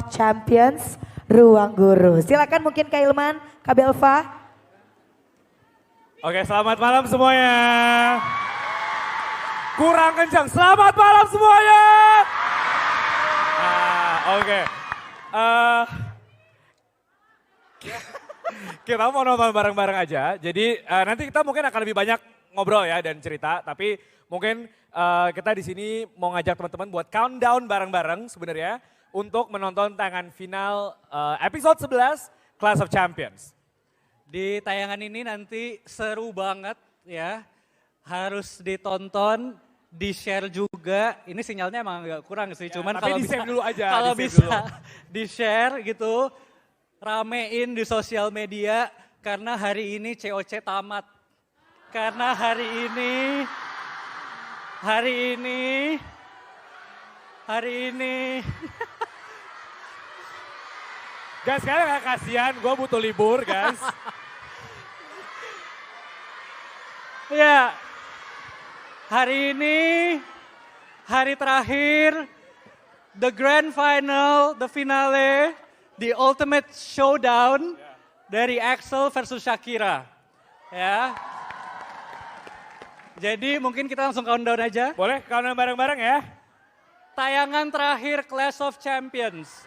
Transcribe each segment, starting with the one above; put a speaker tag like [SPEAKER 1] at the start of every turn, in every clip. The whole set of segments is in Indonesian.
[SPEAKER 1] of Champions Ruang Guru. Silakan mungkin Kak Ilman, Kak Belva.
[SPEAKER 2] Oke, selamat malam semuanya. Kurang kencang, selamat malam semuanya. Oke. Kita mau nonton bareng-bareng aja. Jadi nanti kita mungkin akan lebih banyak ngobrol ya dan cerita. Tapi mungkin kita di sini mau ngajak teman-teman buat countdown bareng-bareng sebenarnya untuk menonton tayangan final episode 11 Clash of Champions.
[SPEAKER 3] Di tayangan ini nanti seru banget ya, harus ditonton, di-share juga. Ini sinyalnya emang agak kurang sih,
[SPEAKER 2] ya,
[SPEAKER 3] cuman
[SPEAKER 2] kalau bisa dulu aja,
[SPEAKER 3] kalau bisa di-share gitu, ramein di sosial media karena hari ini COC tamat. Karena hari ini
[SPEAKER 2] Guys, sekarang gak kasihan, gue butuh libur guys.
[SPEAKER 3] Ya, hari ini hari terakhir, the grand final, the finale, the ultimate showdown dari Axel versus Shakira. Ya. Jadi mungkin kita langsung countdown aja.
[SPEAKER 2] Boleh countdown bareng-bareng ya.
[SPEAKER 3] Tayangan terakhir Clash of Champions.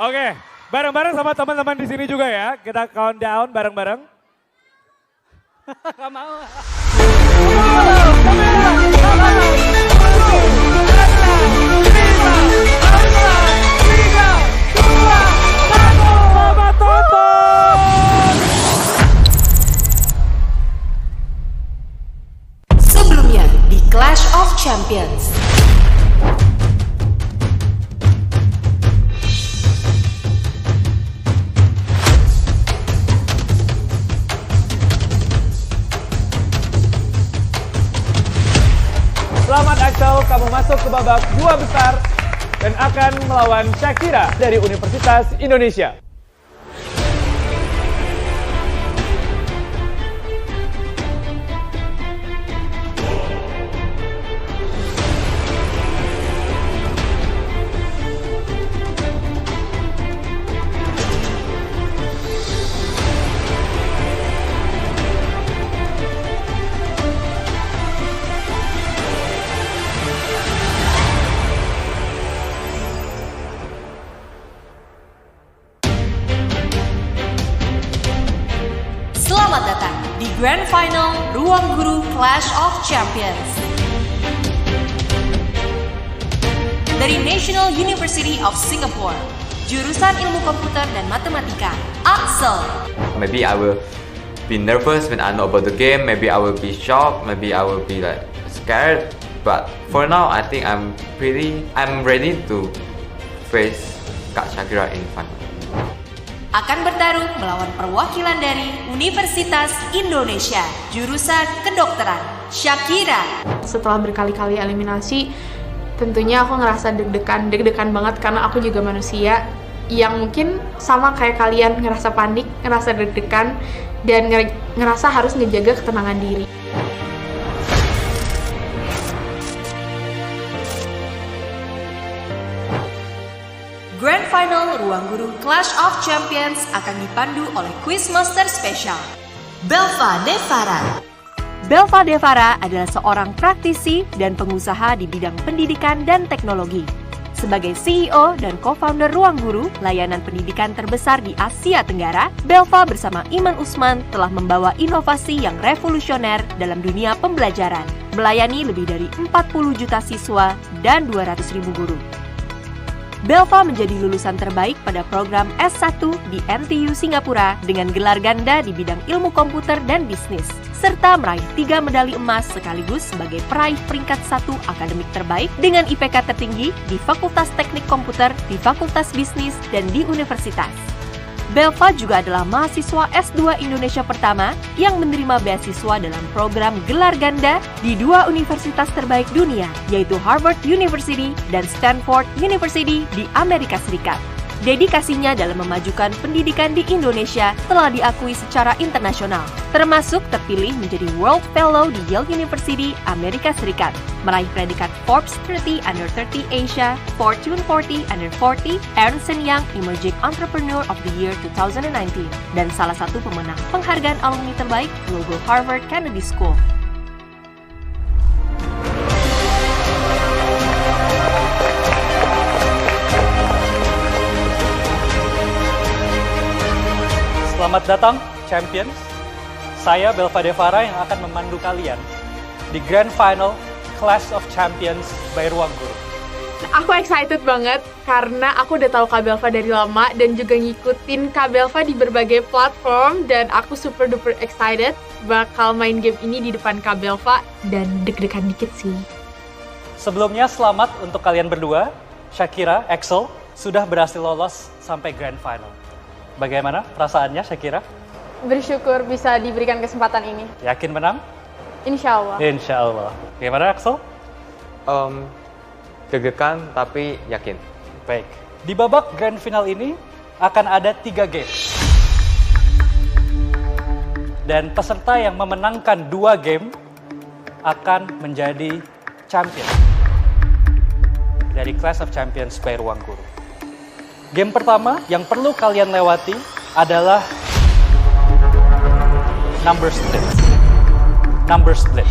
[SPEAKER 2] Oke, bareng-bareng sama teman-teman di sini juga ya. Kita countdown bareng-bareng.
[SPEAKER 3] Gak mau.
[SPEAKER 2] Selamat tonton!
[SPEAKER 4] Sebelumnya di Clash of Champions.
[SPEAKER 2] Selamat Axel, kamu masuk ke babak 2 besar dan akan melawan Shakira dari Universitas Indonesia.
[SPEAKER 4] Selamat datang di Grand Final Ruang Guru Clash of Champions. Dari National University of Singapore, jurusan Ilmu Komputer dan Matematika, Axel.
[SPEAKER 5] Maybe I will be nervous when I know about the game. Maybe I will be shocked. Maybe I will be like scared. But for now, I think I'm ready to face Kak Shakira in final.
[SPEAKER 4] Akan bertarung melawan perwakilan dari Universitas Indonesia, jurusan kedokteran, Shakira.
[SPEAKER 6] Setelah berkali-kali eliminasi, tentunya aku ngerasa deg-degan banget karena aku juga manusia yang mungkin sama kayak kalian ngerasa panik, ngerasa deg-degan, dan ngerasa harus ngejaga ketenangan diri.
[SPEAKER 4] Grand Final Ruang Guru Clash of Champions akan dipandu oleh Quizmaster Special, Belva Devara. Belva Devara adalah seorang praktisi dan pengusaha di bidang pendidikan dan teknologi. Sebagai CEO dan co-founder Ruang Guru, layanan pendidikan terbesar di Asia Tenggara, Belva bersama Iman Usman telah membawa inovasi yang revolusioner dalam dunia pembelajaran, melayani lebih dari 40 juta siswa dan 200.000 guru. Belva menjadi lulusan terbaik pada program S1 di NTU Singapura dengan gelar ganda di bidang ilmu komputer dan bisnis, serta meraih 3 medali emas sekaligus sebagai peraih peringkat 1 akademik terbaik dengan IPK tertinggi di Fakultas Teknik Komputer, di Fakultas Bisnis, dan di Universitas. Belva juga adalah mahasiswa S2 Indonesia pertama yang menerima beasiswa dalam program gelar ganda di 2 universitas terbaik dunia, yaitu Harvard University dan Stanford University di Amerika Serikat. Dedikasinya dalam memajukan pendidikan di Indonesia telah diakui secara internasional, termasuk terpilih menjadi World Fellow di Yale University, Amerika Serikat, meraih predikat Forbes 30 Under 30 Asia, Fortune 40 Under 40, Ernst & Young Emerging Entrepreneur of the Year 2019, dan salah satu pemenang penghargaan alumni terbaik Global Harvard Kennedy School.
[SPEAKER 3] Selamat datang, Champions. Saya Belva Devara yang akan memandu kalian di Grand Final Clash of Champions by Ruang Guru.
[SPEAKER 6] Aku excited banget karena aku udah tahu Kak Belva dari lama dan juga ngikutin Kak Belva di berbagai platform, dan aku super duper excited bakal main game ini di depan Kak Belva dan deg-degan dikit sih.
[SPEAKER 3] Sebelumnya selamat untuk kalian berdua, Shakira, Axel, sudah berhasil lolos sampai Grand Final. Bagaimana perasaannya, Shakira?
[SPEAKER 6] Bersyukur bisa diberikan kesempatan ini.
[SPEAKER 3] Yakin menang?
[SPEAKER 6] Insya Allah.
[SPEAKER 3] Insya Allah. Bagaimana, Axel?
[SPEAKER 5] Deg-degan tapi yakin.
[SPEAKER 3] Baik. Di babak Grand Final ini akan ada 3 game. Dan peserta yang memenangkan 2 game akan menjadi champion dari Clash of Champions by Ruang Guru. Game pertama yang perlu kalian lewati adalah number split. Number split.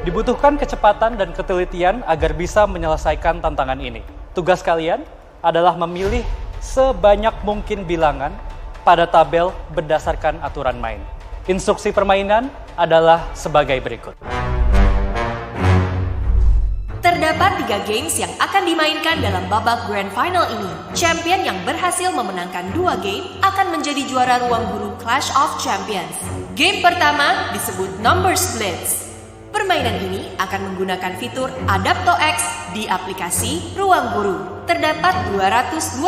[SPEAKER 3] Dibutuhkan kecepatan dan ketelitian agar bisa menyelesaikan tantangan ini. Tugas kalian adalah memilih sebanyak mungkin bilangan pada tabel berdasarkan aturan main. Instruksi permainan adalah sebagai berikut.
[SPEAKER 4] Terdapat 3 games yang akan dimainkan dalam babak Grand Final ini. Champion yang berhasil memenangkan 2 game akan menjadi juara Ruang Guru Clash of Champions. Game pertama disebut Number Splits. Permainan ini akan menggunakan fitur Adapto X di aplikasi Ruang Guru. Terdapat 225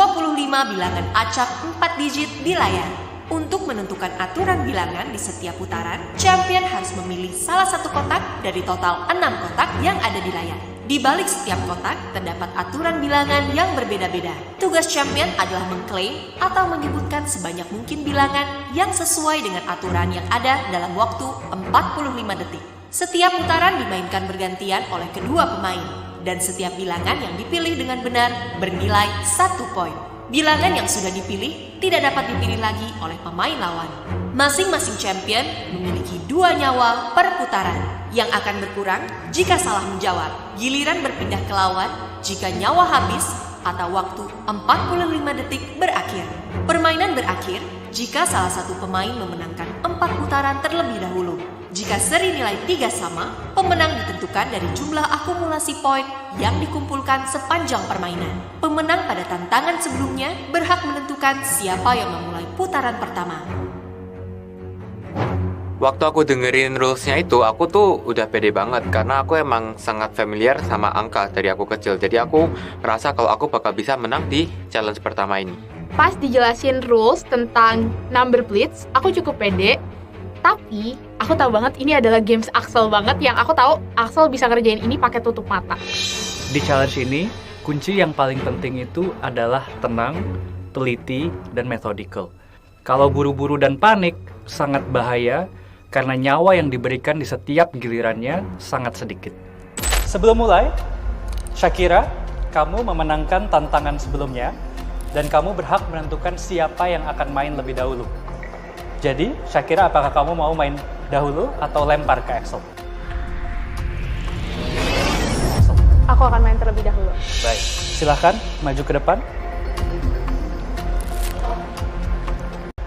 [SPEAKER 4] bilangan acak 4 digit di layar. Untuk menentukan aturan bilangan di setiap putaran, champion harus memilih salah satu kotak dari total 6 kotak yang ada di layar. Di balik setiap kotak terdapat aturan bilangan yang berbeda-beda. Tugas champion adalah mengklaim atau menyebutkan sebanyak mungkin bilangan yang sesuai dengan aturan yang ada dalam waktu 45 detik. Setiap putaran dimainkan bergantian oleh kedua pemain, dan setiap bilangan yang dipilih dengan benar bernilai 1 poin. Bilangan yang sudah dipilih tidak dapat dipilih lagi oleh pemain lawan. Masing-masing champion memiliki 2 nyawa per putaran yang akan berkurang jika salah menjawab. Giliran berpindah ke lawan jika nyawa habis atau waktu 45 detik berakhir. Permainan berakhir jika salah satu pemain memenangkan 4 putaran terlebih dahulu. Jika seri nilai 3 sama, pemenang ditentukan dari jumlah akumulasi poin yang dikumpulkan sepanjang permainan. Pemenang pada tantangan sebelumnya berhak menentukan siapa yang memulai putaran pertama.
[SPEAKER 5] Waktu aku dengerin rules-nya itu, aku tuh udah pede banget karena aku emang sangat familiar sama angka dari aku kecil. Jadi aku merasa kalau aku bakal bisa menang di challenge pertama ini.
[SPEAKER 6] Pas dijelasin rules tentang number blitz, aku cukup pede. Tapi aku tahu banget ini adalah games Axel banget, yang aku tahu Axel bisa ngerjain ini pakai tutup mata.
[SPEAKER 3] Di challenge ini, kunci yang paling penting itu adalah tenang, teliti, dan methodical. Kalau buru-buru dan panik, sangat bahaya karena nyawa yang diberikan di setiap gilirannya sangat sedikit. Sebelum mulai, Shakira, kamu memenangkan tantangan sebelumnya, dan kamu berhak menentukan siapa yang akan main lebih dahulu. Jadi, Shakira, apakah kamu mau main dahulu atau lempar ke Axel?
[SPEAKER 6] Aku akan main terlebih dahulu.
[SPEAKER 3] Baik, silahkan maju ke depan.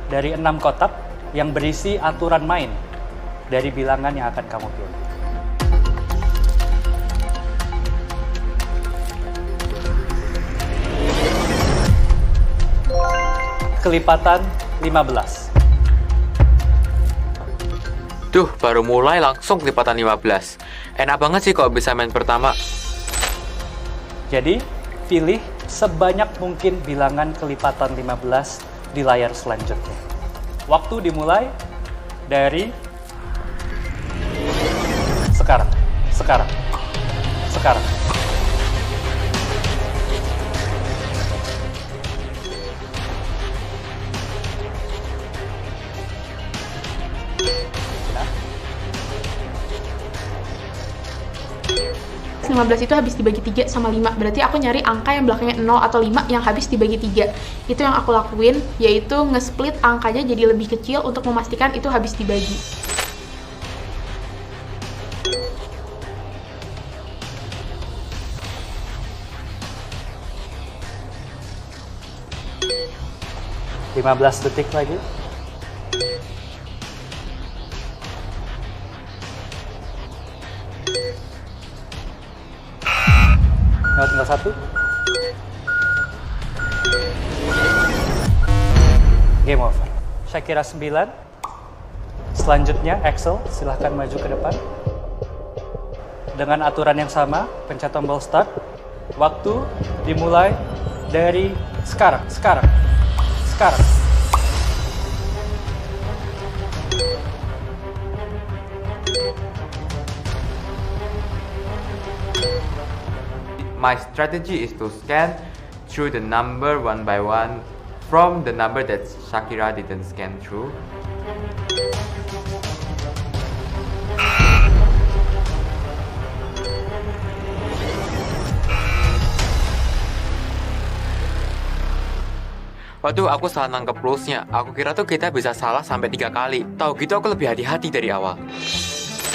[SPEAKER 3] Dari 6 kotak yang berisi aturan main dari bilangan yang akan kamu pilih. Kelipatan 15.
[SPEAKER 5] Duh, baru mulai langsung kelipatan 15. Enak banget sih kalau bisa main pertama.
[SPEAKER 3] Jadi, pilih sebanyak mungkin bilangan kelipatan 15 di layar selanjutnya. Waktu dimulai dari sekarang.
[SPEAKER 6] 15 itu habis dibagi 3 sama 5. Berarti aku nyari angka yang belakangnya 0 atau 5 yang habis dibagi 3. Itu yang aku lakuin, yaitu nge-split angkanya jadi lebih kecil untuk memastikan itu habis dibagi.
[SPEAKER 3] (15 detik lagi). Tinggal 1. Game over. Shakira 9. Selanjutnya Axel, silahkan maju ke depan. Dengan aturan yang sama, pencet tombol start. Waktu dimulai dari sekarang.
[SPEAKER 5] My strategy is to scan through the number one by one from the number that Shakira didn't scan through. Waduh, aku salah nangkep rules-nya. Aku kira tuh kita bisa salah sampai 3 kali. Tahu gitu aku lebih hati-hati dari awal.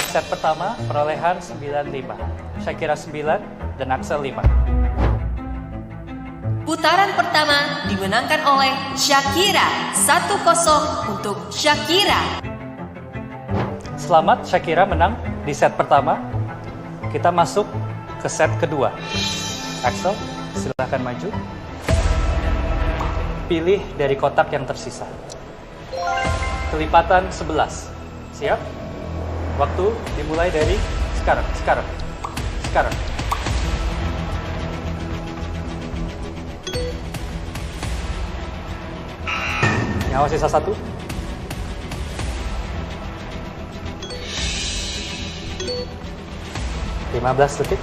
[SPEAKER 3] Set pertama, perolehan 95. Shakira 9 dan Axel 5.
[SPEAKER 4] Putaran pertama dimenangkan oleh Shakira. 1-0 untuk Shakira.
[SPEAKER 3] Selamat, Shakira menang di set pertama. Kita masuk ke set kedua. Axel, silahkan maju. Pilih dari kotak yang tersisa. Kelipatan 11. Siap? Waktu dimulai dari sekarang. Nyawa sisa 1. (15 detik).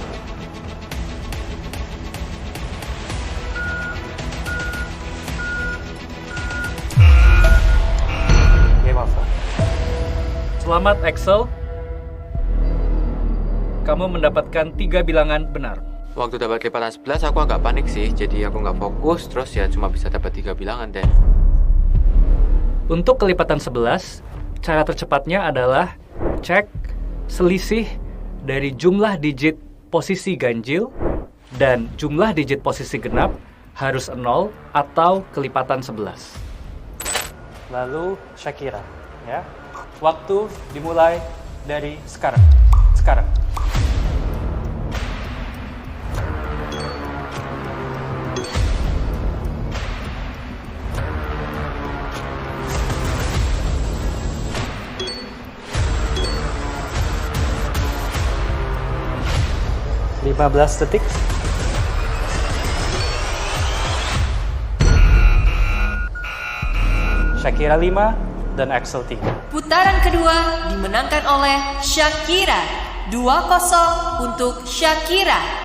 [SPEAKER 3] Game over. Selamat Axel. Kamu mendapatkan 3 bilangan benar.
[SPEAKER 5] Waktu dapat kelipatan 11 aku agak panik sih, jadi aku nggak fokus, terus ya cuma bisa dapat 3 bilangan deh.
[SPEAKER 3] Untuk kelipatan 11, cara tercepatnya adalah cek selisih dari jumlah digit posisi ganjil dan jumlah digit posisi genap harus 0 atau kelipatan 11. Lalu Shakira, ya. Waktu dimulai dari sekarang. 15 detik. Shakira 5 dan Axel 3.
[SPEAKER 4] Putaran kedua dimenangkan oleh Shakira. 2-0 untuk Shakira.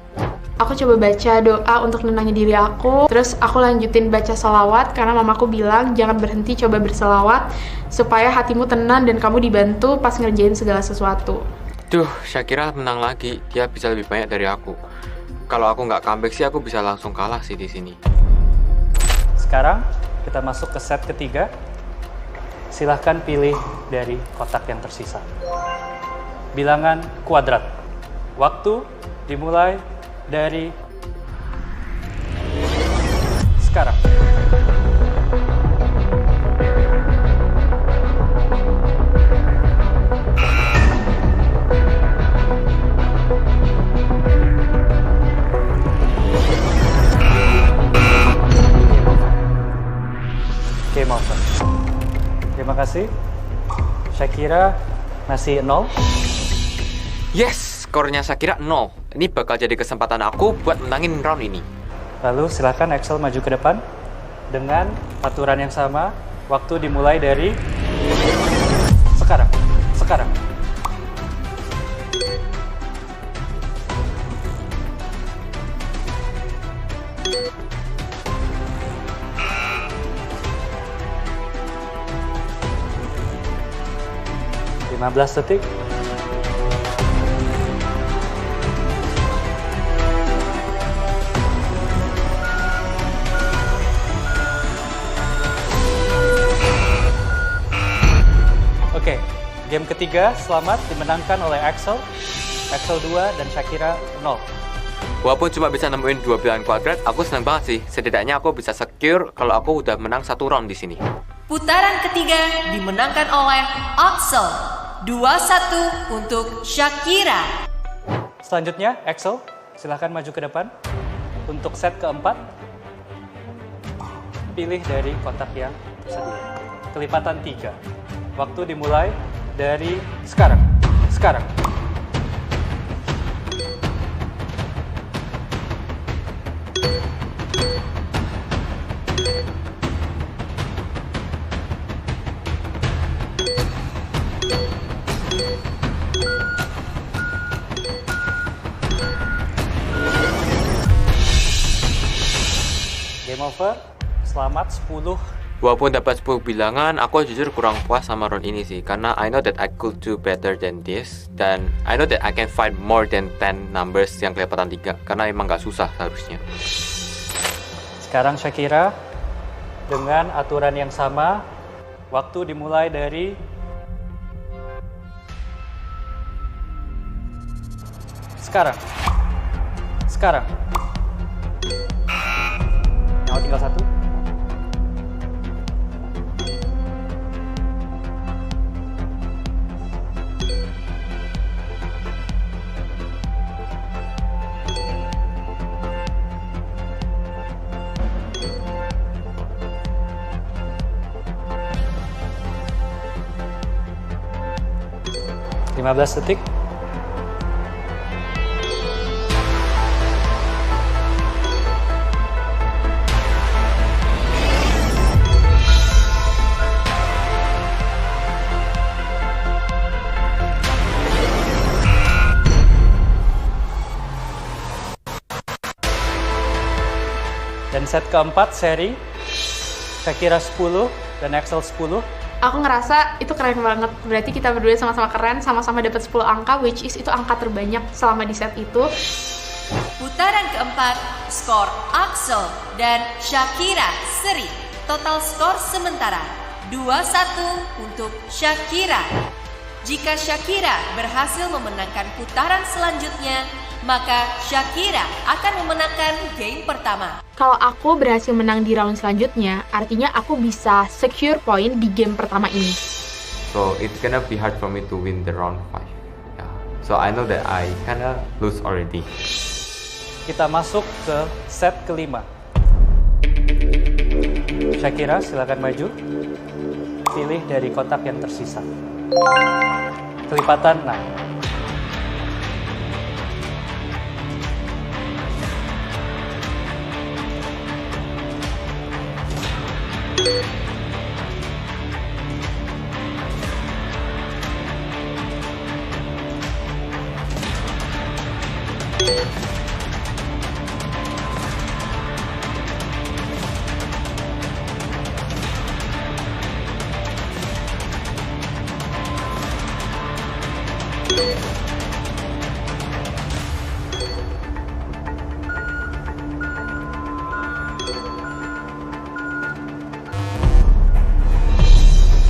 [SPEAKER 6] Aku coba baca doa untuk nenangin diri aku, terus aku lanjutin baca selawat karena mamaku bilang jangan berhenti coba berselawat supaya hatimu tenang dan kamu dibantu pas ngerjain segala sesuatu.
[SPEAKER 5] Duh, Shakira menang lagi. Dia bisa lebih banyak dari aku. Kalau aku nggak comeback sih, aku bisa langsung kalah sih di sini.
[SPEAKER 3] Sekarang kita masuk ke set ketiga. Silahkan pilih dari kotak yang tersisa. Bilangan kuadrat. Waktu dimulai dari sekarang. Game over. Terima kasih. Shakira masih 0.
[SPEAKER 5] Yes, skornya Shakira 0. Ini bakal jadi kesempatan aku buat menangin round ini.
[SPEAKER 3] Lalu silakan Axel maju ke depan dengan aturan yang sama. Waktu dimulai dari sekarang. 15 detik. ketiga, selamat, dimenangkan oleh Axel. Axel 2 dan Shakira 0.
[SPEAKER 5] Walaupun cuma bisa nemuin 2 bilangan kuadrat, aku senang banget sih. Setidaknya aku bisa secure kalau aku udah menang 1 round di sini.
[SPEAKER 4] Putaran ketiga dimenangkan oleh Axel. 2-1 untuk Shakira.
[SPEAKER 3] Selanjutnya, Axel, silahkan maju ke depan. Untuk set keempat, pilih dari kotak yang tersedia. Kelipatan 3. Waktu dimulai dari sekarang. Sekarang. Game over, selamat 10.
[SPEAKER 5] Walaupun dapat 10 bilangan, aku jujur kurang puas sama round ini sih. Karena I know that I could do better than this. Dan I know that I can find more than 10 numbers yang kelipatan 3. Karena emang gak susah seharusnya.
[SPEAKER 3] Sekarang Shakira, dengan aturan yang sama, waktu dimulai dari sekarang. Sekarang. Nyawa tinggal 1. Lima belas detik. Dan set keempat seri Shakira 10 dan Axel 10.
[SPEAKER 6] Aku ngerasa itu keren banget. Berarti kita berdua sama-sama keren, sama-sama dapat 10 angka, which is itu angka terbanyak selama di set itu.
[SPEAKER 4] Putaran keempat, skor Axel dan Shakira seri. Total skor sementara 2-1 untuk Shakira. Jika Shakira berhasil memenangkan putaran selanjutnya, maka Shakira akan memenangkan game pertama.
[SPEAKER 6] Kalau aku berhasil menang di round selanjutnya, artinya aku bisa secure point di game pertama ini.
[SPEAKER 5] So it's gonna be hard for me to win the round 5. Yeah. So I know that I kinda lose already.
[SPEAKER 3] Kita masuk ke set kelima. Shakira, silakan maju. Pilih dari kotak yang tersisa. Kelipatan 6.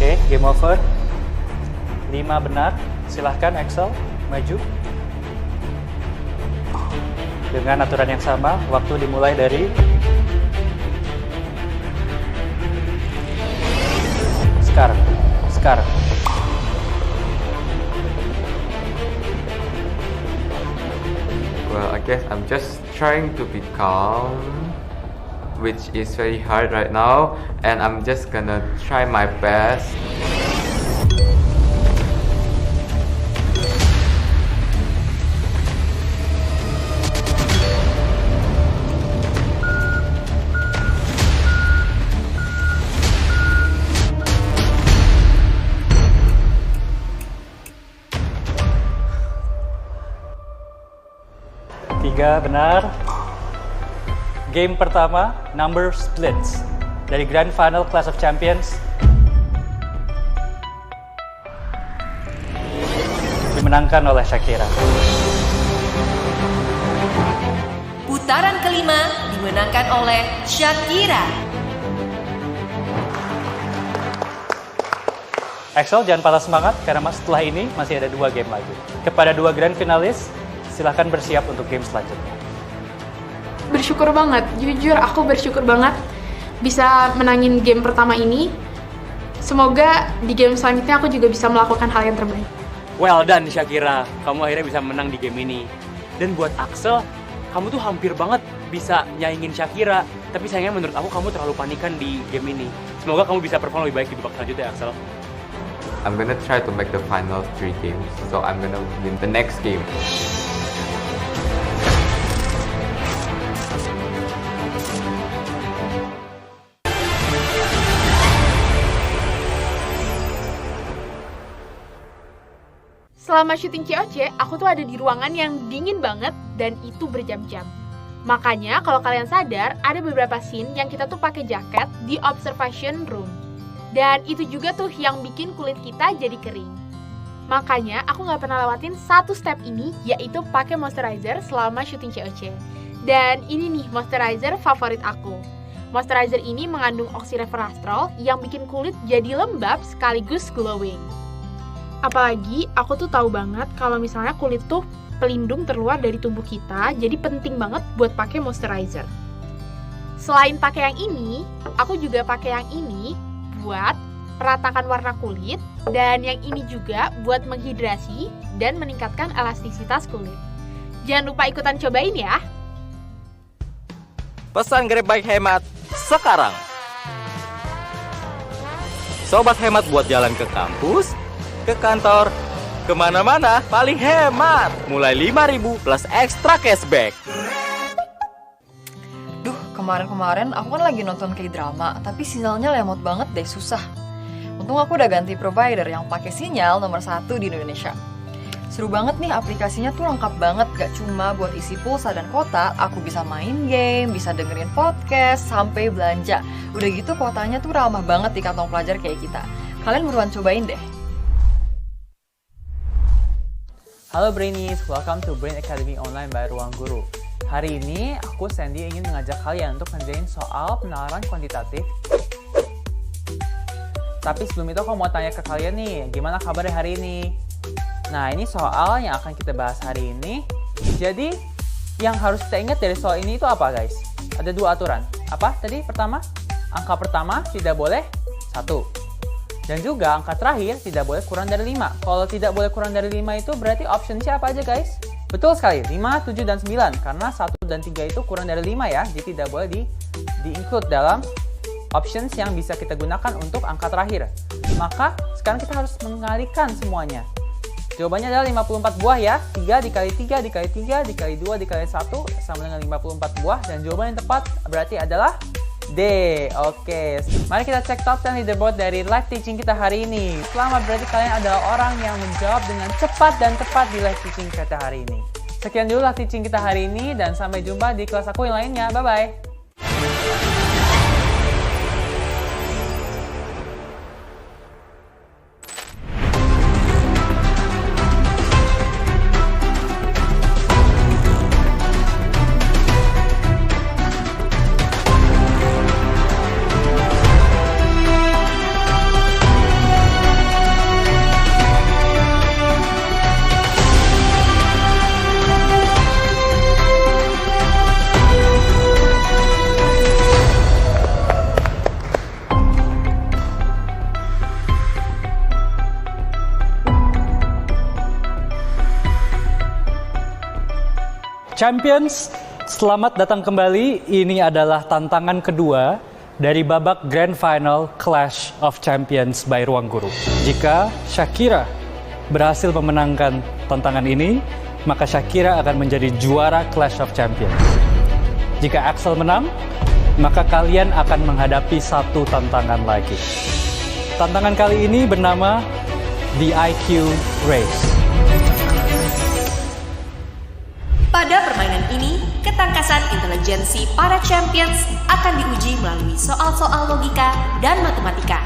[SPEAKER 3] Oke, game over. 5 benar. Silahkan Axel, maju. Dengan aturan yang sama, waktu dimulai dari sekarang. Sekarang.
[SPEAKER 5] Well, I guess I'm just trying to be calm, which is very hard right now, and I'm just gonna try my best.
[SPEAKER 3] Tiga benar. Game pertama, number splits dari Grand Final Clash of Champions. Dimenangkan oleh Shakira.
[SPEAKER 4] Putaran kelima dimenangkan oleh Shakira.
[SPEAKER 3] Axel jangan patah semangat karena setelah ini masih ada 2 game lagi. Kepada 2 grand finalis, silahkan bersiap untuk game selanjutnya.
[SPEAKER 6] Bersyukur banget, jujur aku bersyukur banget bisa menangin game pertama ini. Semoga di game selanjutnya aku juga bisa melakukan hal yang terbaik.
[SPEAKER 7] Well done Shakira, kamu akhirnya bisa menang di game ini. Dan buat Axel, kamu tuh hampir banget bisa nyaingin Shakira. Tapi sayangnya menurut aku kamu terlalu panikan di game ini. Semoga kamu bisa perform lebih baik di babak selanjutnya Axel.
[SPEAKER 5] I'm gonna try to make the final 3 games, so I'm gonna win the next game.
[SPEAKER 6] Selama syuting COC, aku tuh ada di ruangan yang dingin banget dan itu berjam-jam. Makanya kalau kalian sadar, ada beberapa scene yang kita tuh pakai jaket di observation room. Dan itu juga tuh yang bikin kulit kita jadi kering. Makanya aku nggak pernah lewatin satu step ini, yaitu pakai moisturizer selama syuting COC. Dan ini nih moisturizer favorit aku. Moisturizer ini mengandung oxyresveratrol yang bikin kulit jadi lembab sekaligus glowing. Apalagi aku tuh tahu banget kalau misalnya kulit tuh pelindung terluar dari tubuh kita, jadi penting banget buat pakai moisturizer. Selain pakai yang ini, aku juga pakai yang ini buat meratakan warna kulit, dan yang ini juga buat menghidrasi dan meningkatkan elastisitas kulit. Jangan lupa ikutan cobain ya.
[SPEAKER 7] Pesan Grab Bike hemat sekarang. Sobat hemat buat jalan ke kampus, ke kantor, kemana-mana paling hemat. Mulai 5.000 plus ekstra cashback.
[SPEAKER 8] Duh, kemarin-kemarin aku kan lagi nonton K-drama, tapi sinyalnya lemot banget deh, susah. Untung aku udah ganti provider yang pakai sinyal nomor 1 di Indonesia. Seru banget nih, aplikasinya tuh lengkap banget, gak cuma buat isi pulsa dan kota, aku bisa main game, bisa dengerin podcast, sampai belanja. Udah gitu kotanya tuh ramah banget di kantong pelajar kayak kita. Kalian buruan cobain deh.
[SPEAKER 9] Halo Brainies, welcome to Brain Academy Online by Ruang Guru. Hari ini aku Sandy ingin mengajak kalian untuk ngerjain soal penalaran kuantitatif. Tapi sebelum itu aku mau tanya ke kalian nih, gimana kabarnya hari ini? Nah, ini soal yang akan kita bahas hari ini. Jadi, yang harus kita ingat dari soal ini itu apa guys? Ada 2 aturan. Apa tadi? Pertama, angka pertama tidak boleh 1. Dan juga angka terakhir tidak boleh kurang dari 5. Kalau tidak boleh kurang dari 5 itu berarti option siapa aja guys? Betul sekali, 5, 7, dan 9. Karena 1 dan 3 itu kurang dari 5 ya. Jadi tidak boleh di-include dalam options yang bisa kita gunakan untuk angka terakhir. Maka sekarang kita harus mengalihkan semuanya. Jawabannya adalah 54 buah ya. 3 dikali 3 dikali 3 dikali 2 dikali 1 sama dengan 54 buah. Dan jawaban yang tepat berarti adalah D. Oke, mari kita cek top 10 leaderboard dari live teaching kita hari ini. Selamat, berarti kalian adalah orang yang menjawab dengan cepat dan tepat di live teaching kita hari ini. Sekian dulu live teaching kita hari ini dan sampai jumpa di kelas aku yang lainnya. Bye-bye.
[SPEAKER 3] Champions, selamat datang kembali. Ini adalah tantangan kedua dari babak Grand Final Clash of Champions by Ruang Guru. Jika Shakira berhasil memenangkan tantangan ini, maka Shakira akan menjadi juara Clash of Champions. Jika Axel menang, maka kalian akan menghadapi satu tantangan lagi. Tantangan kali ini bernama The IQ Race.
[SPEAKER 4] Pada permainan ini, ketangkasan intelijensi para champions akan diuji melalui soal-soal logika dan matematika.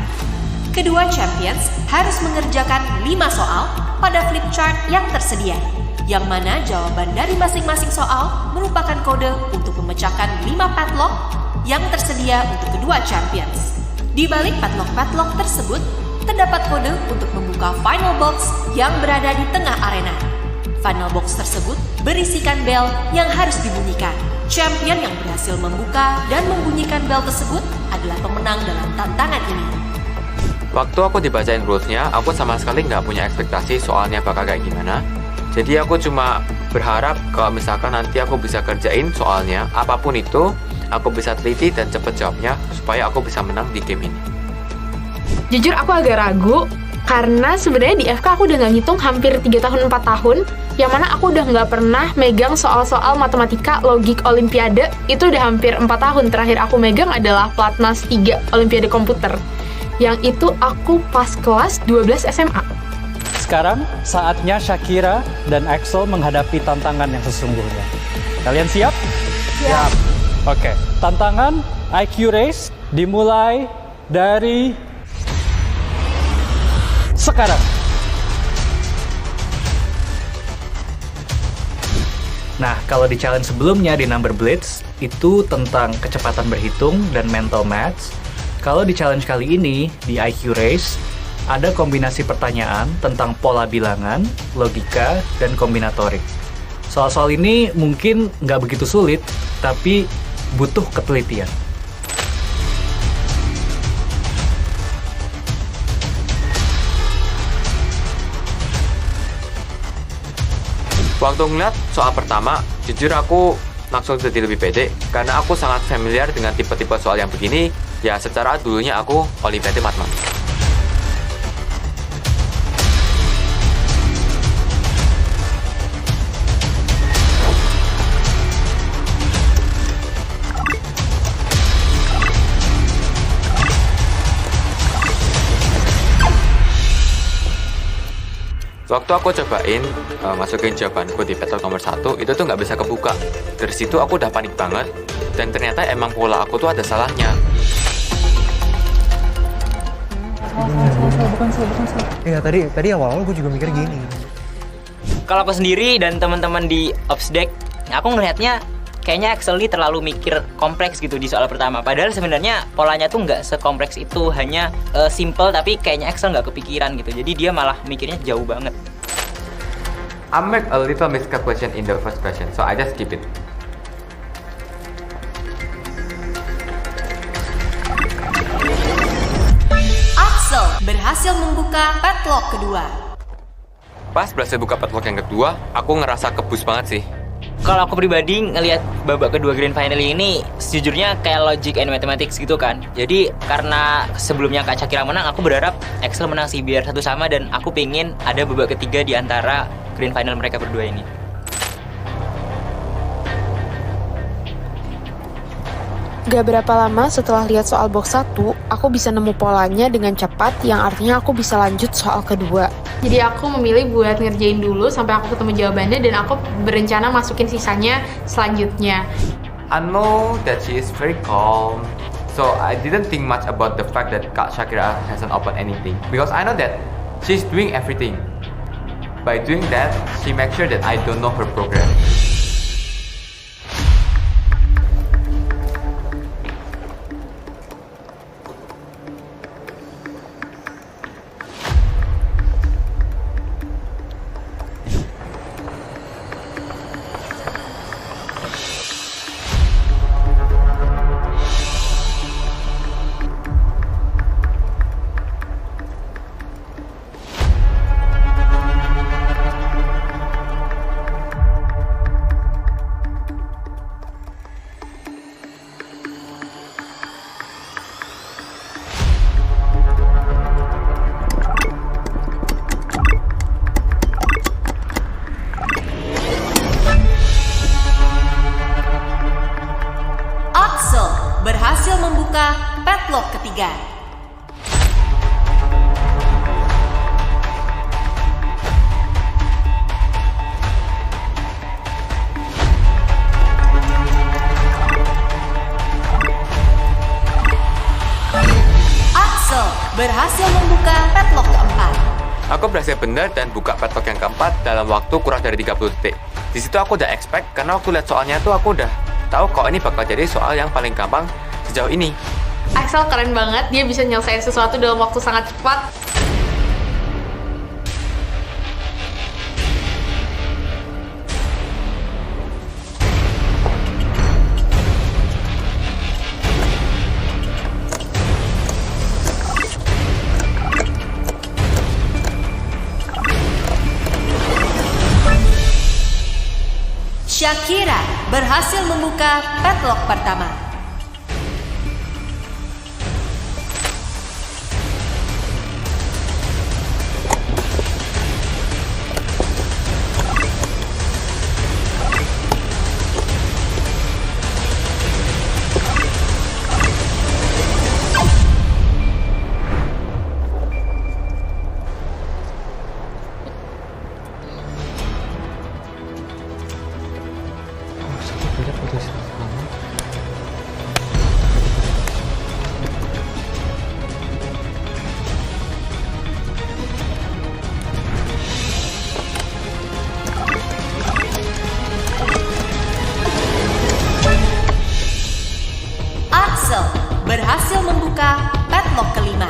[SPEAKER 4] Kedua champions harus mengerjakan 5 soal pada flip chart yang tersedia, yang mana jawaban dari masing-masing soal merupakan kode untuk memecahkan 5 padlock yang tersedia untuk kedua champions. Di balik padlock-padlock tersebut, terdapat kode untuk membuka final box yang berada di tengah arena. Final box tersebut berisikan bel yang harus dibunyikan. Champion yang berhasil membuka dan membunyikan bel tersebut adalah pemenang dalam tantangan ini.
[SPEAKER 5] Waktu aku dibacain rules-nya, aku sama sekali nggak punya ekspektasi soalnya bakal kayak gimana. Jadi aku cuma berharap kalau misalkan nanti aku bisa kerjain soalnya, apapun itu, aku bisa teliti dan cepet jawabnya supaya aku bisa menang di game ini.
[SPEAKER 6] Jujur aku agak ragu, karena sebenarnya di FK aku udah nggak ngitung hampir 3 tahun 4 tahun, yang mana aku udah nggak pernah megang soal-soal matematika logik olimpiade. Itu udah hampir 4 tahun. Terakhir aku megang adalah Platnas 3 Olimpiade Komputer, yang itu aku pas kelas 12 SMA.
[SPEAKER 3] Sekarang saatnya Shakira dan Axel menghadapi tantangan yang sesungguhnya. Kalian siap? Siap. Oke, tantangan IQ Race dimulai dari sekarang. Nah, kalau di challenge sebelumnya di Number Blitz, itu tentang kecepatan berhitung dan mental maths. Kalau di challenge kali ini, di IQ Race, ada kombinasi pertanyaan tentang pola bilangan, logika, dan kombinatorik. Soal-soal ini mungkin nggak begitu sulit, tapi butuh ketelitian.
[SPEAKER 5] Waktu ngeliat soal pertama, jujur aku langsung jadi lebih pede karena aku sangat familiar dengan tipe-tipe soal yang begini. Ya secara dulunya aku Olimpiade Matematika. Waktu aku cobain masukin jawabanku di petal nomor 1, itu tuh nggak bisa kebuka. Dari situ aku udah panik banget, dan ternyata emang pola aku tuh ada salahnya.
[SPEAKER 9] Bukan salah.
[SPEAKER 10] Iya, tadi awal-awal gue juga mikir gini.
[SPEAKER 11] Kalau aku sendiri dan teman-teman di Ops Deck, aku ngelihatnya kayaknya Axel ini terlalu mikir kompleks gitu di soal pertama. Padahal sebenarnya polanya tuh nggak sekompleks itu, hanya simple, tapi kayaknya Axel nggak kepikiran gitu. Jadi dia malah mikirnya jauh banget.
[SPEAKER 5] I make a little miscalculation in the first question, so I just skip it.
[SPEAKER 4] Axel berhasil membuka padlock kedua.
[SPEAKER 5] Pas berhasil buka padlock yang kedua, aku ngerasa kebus banget sih.
[SPEAKER 11] Kalau aku pribadi ngelihat babak kedua Grand Final ini, sejujurnya kayak logic and mathematics gitu kan. Jadi karena sebelumnya Kak Shakira menang, aku berharap Axel menang sih biar satu sama, dan aku pengen ada babak ketiga di antara Grand Final mereka berdua ini.
[SPEAKER 6] Gak berapa lama setelah lihat soal box 1, aku bisa nemu polanya dengan cepat, yang artinya aku bisa lanjut soal kedua. Jadi aku memilih buat ngerjain dulu sampai aku ketemu jawabannya, dan aku berencana masukin sisanya selanjutnya.
[SPEAKER 5] I know that she is very calm, so I didn't think much about the fact that Kak Shakira hasn't opened anything, because I know that she's doing everything. By doing that, she makes sure that I don't know her program.
[SPEAKER 4] berhasil membuka padlock ketiga. Axel berhasil membuka padlock keempat.
[SPEAKER 5] Aku berhasil benar dan buka padlock yang keempat dalam waktu kurang dari 30 detik. Di situ aku udah expect karena waktu lihat soalnya tuh aku udah tahu kok ini bakal jadi soal yang paling gampang sejauh ini.
[SPEAKER 6] Axel keren banget, dia bisa nyelesain sesuatu dalam waktu sangat cepat.
[SPEAKER 4] Shakira berhasil membuka padlock pertama. Axel berhasil membuka padlock kelima.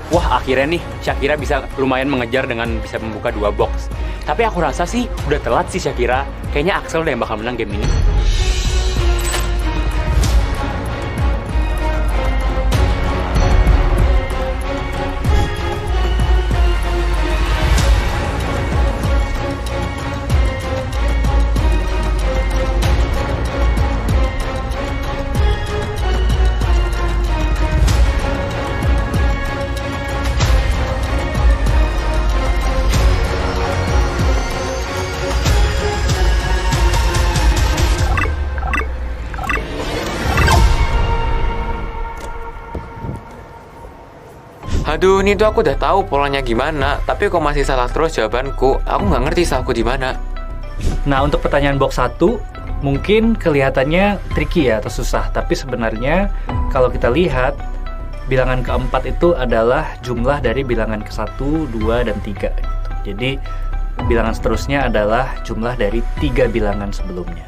[SPEAKER 7] Wah, akhirnya nih Shakira bisa lumayan mengejar dengan bisa membuka 2 box. Tapi aku rasa sih udah telat sih Shakira. Kayaknya Axel udah yang bakal menang game ini.
[SPEAKER 5] Aduh, ini tuh aku udah tahu polanya gimana, tapi kok masih salah terus jawabanku. Aku nggak ngerti salahku di mana.
[SPEAKER 3] Nah, untuk pertanyaan box 1, mungkin kelihatannya tricky ya atau susah, tapi sebenarnya kalau kita lihat bilangan keempat itu adalah jumlah dari bilangan ke-1, 2, dan 3 gitu. Jadi bilangan seterusnya adalah jumlah dari 3 bilangan sebelumnya.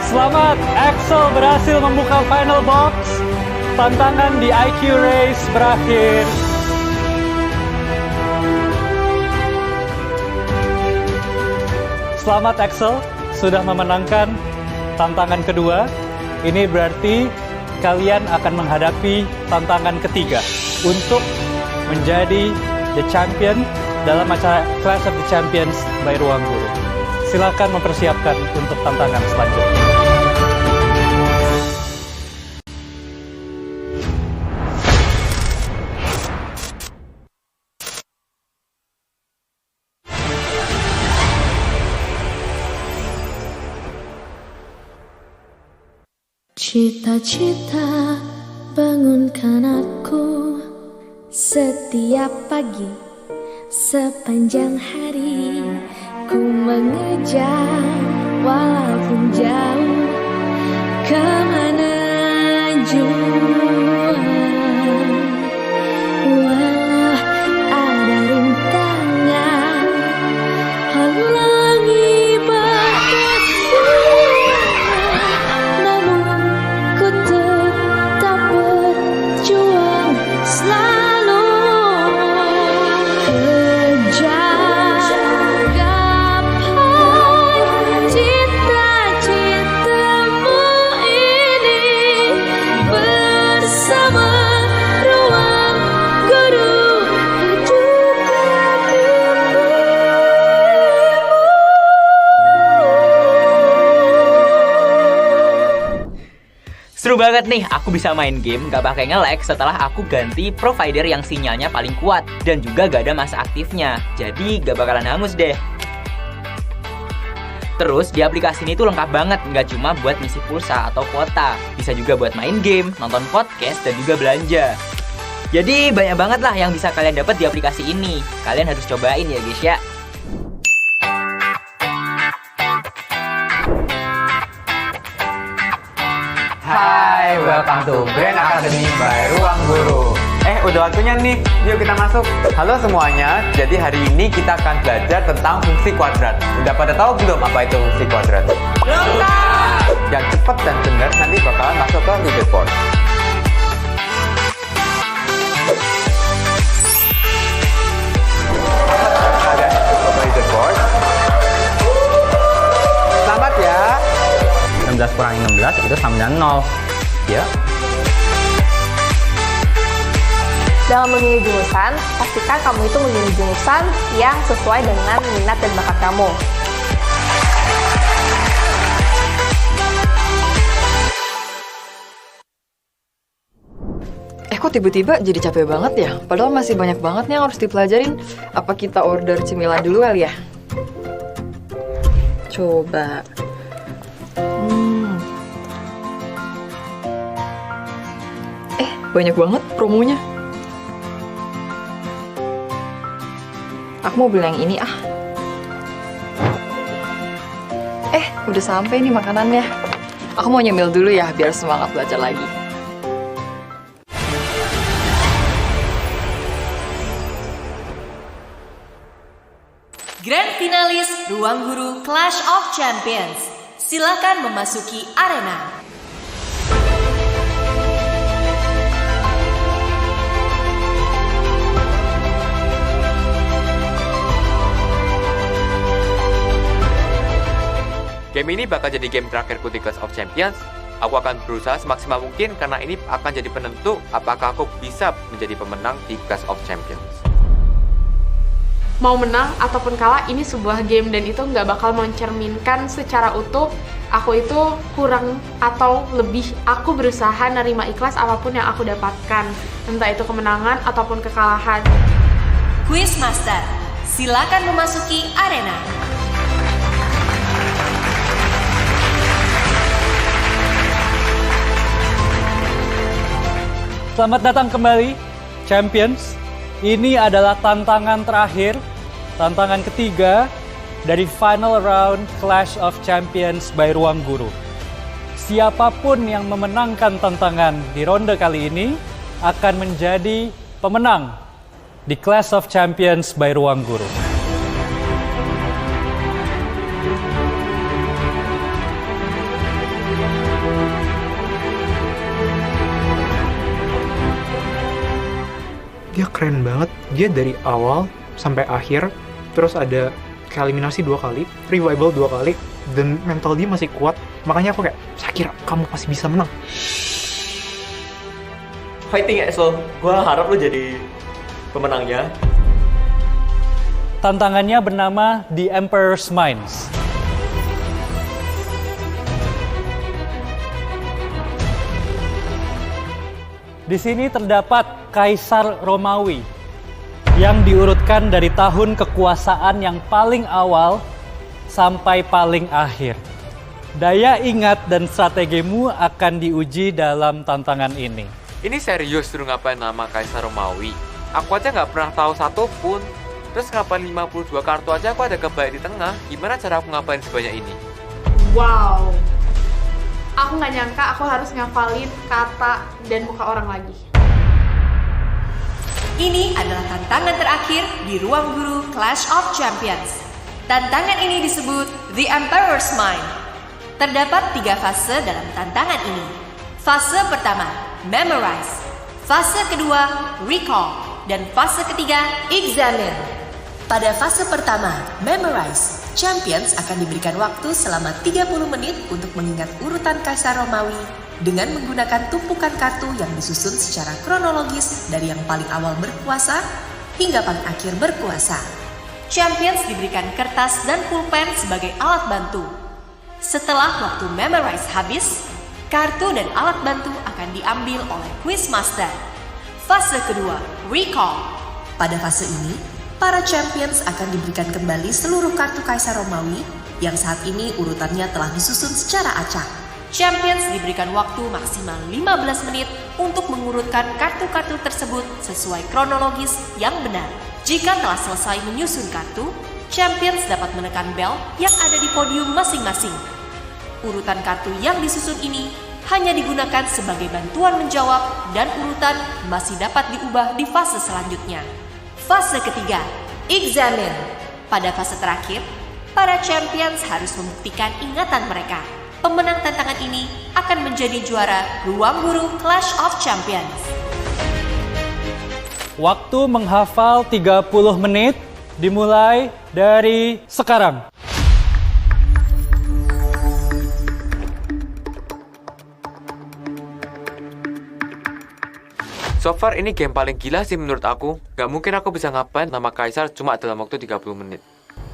[SPEAKER 3] Selamat, Axel berhasil membuka final box. Tantangan di IQ Race berakhir. Selamat Axel, sudah memenangkan tantangan kedua. Ini berarti kalian akan menghadapi tantangan ketiga untuk menjadi the champion dalam acara Clash of the Champions by Ruang Guru. Silakan mempersiapkan untuk tantangan selanjutnya.
[SPEAKER 12] Cita-cita bangunkan aku setiap pagi, sepanjang hari ku mengejar walaupun jauh, kemana jua walau ada rintangan halangi batasku, namun ku tetap berjuang selalu kejar gapai cita-citamu ini.
[SPEAKER 11] banget nih, aku bisa main game gak pakai nge-lag setelah aku ganti provider yang sinyalnya paling kuat dan juga gak ada masa aktifnya. Jadi gak bakalan hangus deh. Terus di aplikasi ini tuh lengkap banget, nggak cuma buat ngisi pulsa atau kuota, bisa juga buat main game, nonton podcast, dan juga belanja. Jadi banyak banget lah yang bisa kalian dapat di aplikasi ini. Kalian harus cobain ya guys ya.
[SPEAKER 13] Hai, welcome to Grand Academy by Ruang Guru. Udah waktunya nih, yuk kita masuk. Halo semuanya, jadi hari ini kita akan belajar tentang fungsi kuadrat. Udah pada tahu belum apa itu fungsi kuadrat? Belum tahu! Yang cepat dan benar nanti bakalan masuk ke leaderboard. Kalian masuk ke leaderboard. Selamat ya.
[SPEAKER 9] 16 kurangi 16 itu sama dengan 0. Ya.
[SPEAKER 6] Dalam memilih jurusan, pastikan kamu itu memilih jurusan yang sesuai dengan minat dan bakat kamu.
[SPEAKER 8] Kok tiba-tiba jadi capek banget ya? Padahal masih banyak banget nih yang harus dipelajarin. Apa kita order cemilan dulu kali ya? Coba. Banyak banget promonya. Aku mau beli yang ini ah. Udah sampai nih makanannya. Aku mau nyemil dulu ya biar semangat belajar lagi.
[SPEAKER 4] Grand finalis Ruang Guru Clash of Champions. Silakan memasuki arena.
[SPEAKER 5] Game ini bakal jadi game terakhirku di Clash of Champions. Aku akan berusaha semaksimal mungkin karena ini akan jadi penentu apakah aku bisa menjadi pemenang di Clash of Champions.
[SPEAKER 6] Mau menang ataupun kalah, ini sebuah game dan itu nggak bakal mencerminkan secara utuh aku itu kurang atau lebih. Aku berusaha nerima ikhlas apapun yang aku dapatkan, entah itu kemenangan ataupun kekalahan.
[SPEAKER 4] Quizmaster, silakan memasuki arena.
[SPEAKER 3] Selamat datang kembali, Champions. Ini adalah tantangan terakhir, tantangan ketiga dari final round Clash of Champions by Ruang Guru. Siapapun yang memenangkan tantangan di ronde kali ini akan menjadi pemenang di Clash of Champions by Ruang Guru.
[SPEAKER 10] Dia keren banget, dia dari awal sampai akhir, terus ada eliminasi 2 kali, revival 2 kali, dan mental dia masih kuat. Makanya aku kayak, Shakira, kamu pasti bisa menang.
[SPEAKER 14] Fighting Axel, gue harap lo jadi pemenangnya.
[SPEAKER 3] Tantangannya bernama The Emperor's Mines. Di sini terdapat Kaisar Romawi yang diurutkan dari tahun kekuasaan yang paling awal sampai paling akhir. Daya ingat dan strategimu akan diuji dalam tantangan ini.
[SPEAKER 5] Ini serius suruh ngapain nama Kaisar Romawi? Aku aja nggak pernah tahu satu pun. Terus ngapain 52 kartu aja aku ada kebaya di tengah? Gimana cara aku ngapain sebanyak ini?
[SPEAKER 6] Wow. Aku nggak nyangka aku harus ngafalin kata dan muka orang lagi.
[SPEAKER 4] Ini adalah tantangan terakhir di Ruang Guru Clash of Champions. Tantangan ini disebut The Emperor's Mine. Terdapat 3 fase dalam tantangan ini. Fase pertama, Memorize. Fase kedua, Recall. Dan fase ketiga, Examine. Pada fase pertama, Memorize, Champions akan diberikan waktu selama 30 menit untuk mengingat urutan Kaisar Romawi dengan menggunakan tumpukan kartu yang disusun secara kronologis dari yang paling awal berkuasa hingga paling akhir berkuasa. Champions diberikan kertas dan pulpen sebagai alat bantu. Setelah waktu Memorize habis, Kartu dan alat bantu akan diambil oleh Quizmaster. Fase kedua, Recall. Pada fase ini, para champions akan diberikan kembali seluruh kartu Kaisar Romawi yang saat ini urutannya telah disusun secara acak. Champions diberikan waktu maksimal 15 menit untuk mengurutkan kartu-kartu tersebut sesuai kronologis yang benar. Jika telah selesai menyusun kartu, Champions dapat menekan bel yang ada di podium masing-masing. Urutan kartu yang disusun ini hanya digunakan sebagai bantuan menjawab dan urutan masih dapat diubah di fase selanjutnya. Fase ketiga, Examine. Pada fase terakhir, para Champions harus membuktikan ingatan mereka. Pemenang tantangan ini akan menjadi juara Ruang Guru Clash of Champions.
[SPEAKER 3] Waktu menghafal 30 menit dimulai dari sekarang.
[SPEAKER 5] So far ini game paling gila sih menurut aku. Gak mungkin aku bisa ngapain nama Kaisar cuma dalam waktu 30 menit.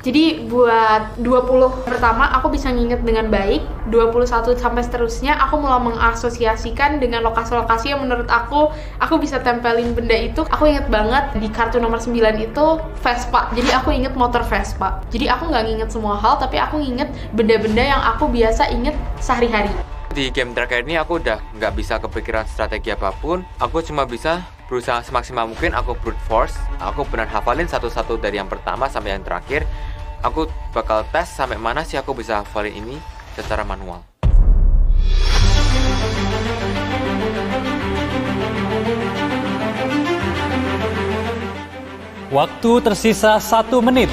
[SPEAKER 6] Jadi buat 20 pertama aku bisa nginget dengan baik, 21 sampai seterusnya aku mulai mengasosiasikan dengan lokasi-lokasi yang menurut aku bisa tempelin benda itu. Aku inget banget di kartu nomor 9 itu Vespa, jadi aku inget motor Vespa. Jadi aku nggak nginget semua hal, tapi aku nginget benda-benda yang aku biasa inget sehari-hari.
[SPEAKER 5] Di game terakhir ini aku udah nggak bisa kepikiran strategi apapun. Aku cuma bisa berusaha semaksimal mungkin, aku brute force. Aku benar hafalin satu-satu dari yang pertama sampai yang terakhir. Aku bakal tes sampai mana sih aku bisa hafalin ini secara manual.
[SPEAKER 3] Waktu tersisa 1 menit.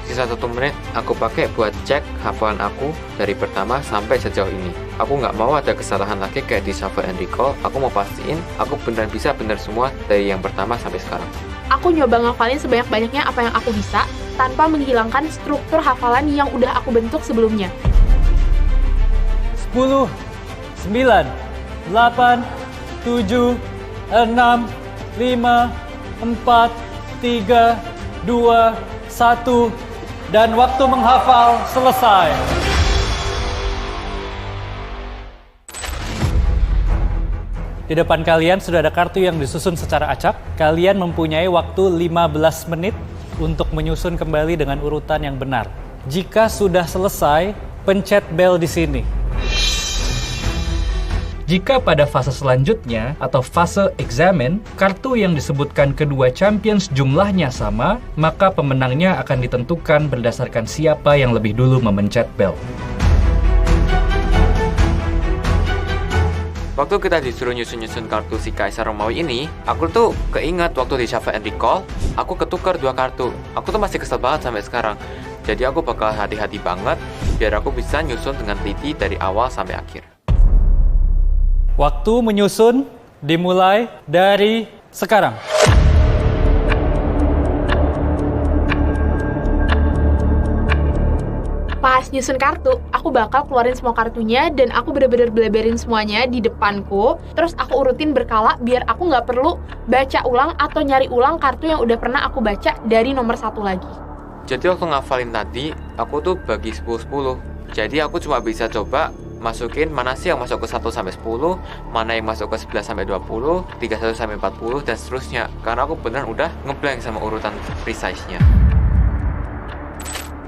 [SPEAKER 5] Sisa 1 menit aku pakai buat cek hafalan aku dari pertama sampai sejauh ini. Aku nggak mau ada kesalahan lagi kayak di Shuffle and Recall. Aku mau pastiin aku benar bisa benar semua dari yang pertama sampai sekarang.
[SPEAKER 6] Aku nyoba ngafalin sebanyak-banyaknya apa yang aku bisa tanpa menghilangkan struktur hafalan yang udah aku bentuk sebelumnya.
[SPEAKER 3] 10, 9, 8, 7, 6, 5, 4, 3, 2, 1. Dan waktu menghafal selesai. Di depan kalian sudah ada kartu yang disusun secara acak. Kalian mempunyai waktu 15 menit untuk menyusun kembali dengan urutan yang benar. Jika sudah selesai, pencet bel di sini. Jika pada fase selanjutnya atau fase examine, kartu yang disebutkan kedua champions jumlahnya sama, maka pemenangnya akan ditentukan berdasarkan siapa yang lebih dulu memencet bel.
[SPEAKER 5] Waktu kita disuruh nyusun-nyusun kartu si Kaisar Romawi ini, aku tuh keinget waktu di Shuffle and Recall, aku ketukar 2 kartu. Aku tuh masih kesel banget sampai sekarang. Jadi aku bakal hati-hati banget, biar aku bisa nyusun dengan teliti dari awal sampai akhir.
[SPEAKER 3] Waktu menyusun dimulai dari sekarang.
[SPEAKER 6] Pas nyusun kartu, aku bakal keluarin semua kartunya dan aku bener-bener bleberin semuanya di depanku. Terus aku urutin berkala biar aku nggak perlu baca ulang atau nyari ulang kartu yang udah pernah aku baca dari nomor 1 lagi.
[SPEAKER 5] Jadi waktu ngafalin tadi, aku tuh bagi 10-10. Jadi aku cuma bisa coba masukin mana sih yang masuk ke 1 sampai 10, mana yang masuk ke 11 sampai 20, 31 sampai 40 dan seterusnya. Karena aku bener udah ngeblank sama urutan precise-nya.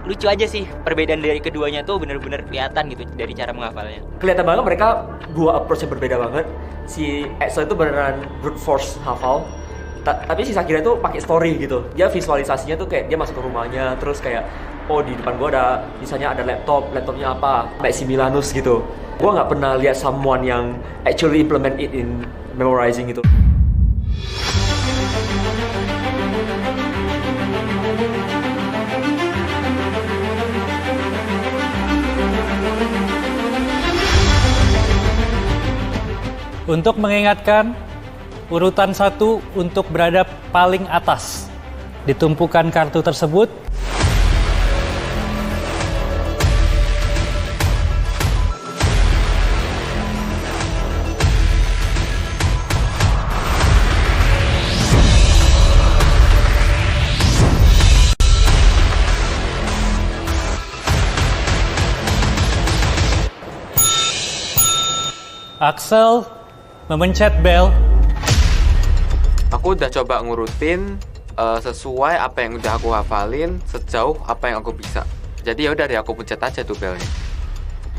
[SPEAKER 11] Lucu aja sih, perbedaan dari keduanya tuh bener-bener kelihatan gitu dari cara menghafalnya.
[SPEAKER 14] Kelihatan banget mereka dua approach yang berbeda banget. Si Axel itu beneran brute force hafal, tapi si Shakira itu pakai story gitu. Dia visualisasinya tuh kayak dia masuk ke rumahnya, terus kayak oh di depan gua ada, misalnya ada laptopnya apa, Maximilianus gitu. Gua nggak pernah lihat someone yang actually implement it in memorizing gitu.
[SPEAKER 3] Untuk mengingatkan, urutan 1 untuk berada paling atas. Ditumpukan kartu tersebut. Axel memencet bel.
[SPEAKER 5] Aku udah coba ngurutin sesuai apa yang udah aku hafalin sejauh apa yang aku bisa. Jadi ya udah deh aku pencet aja tuh belnya.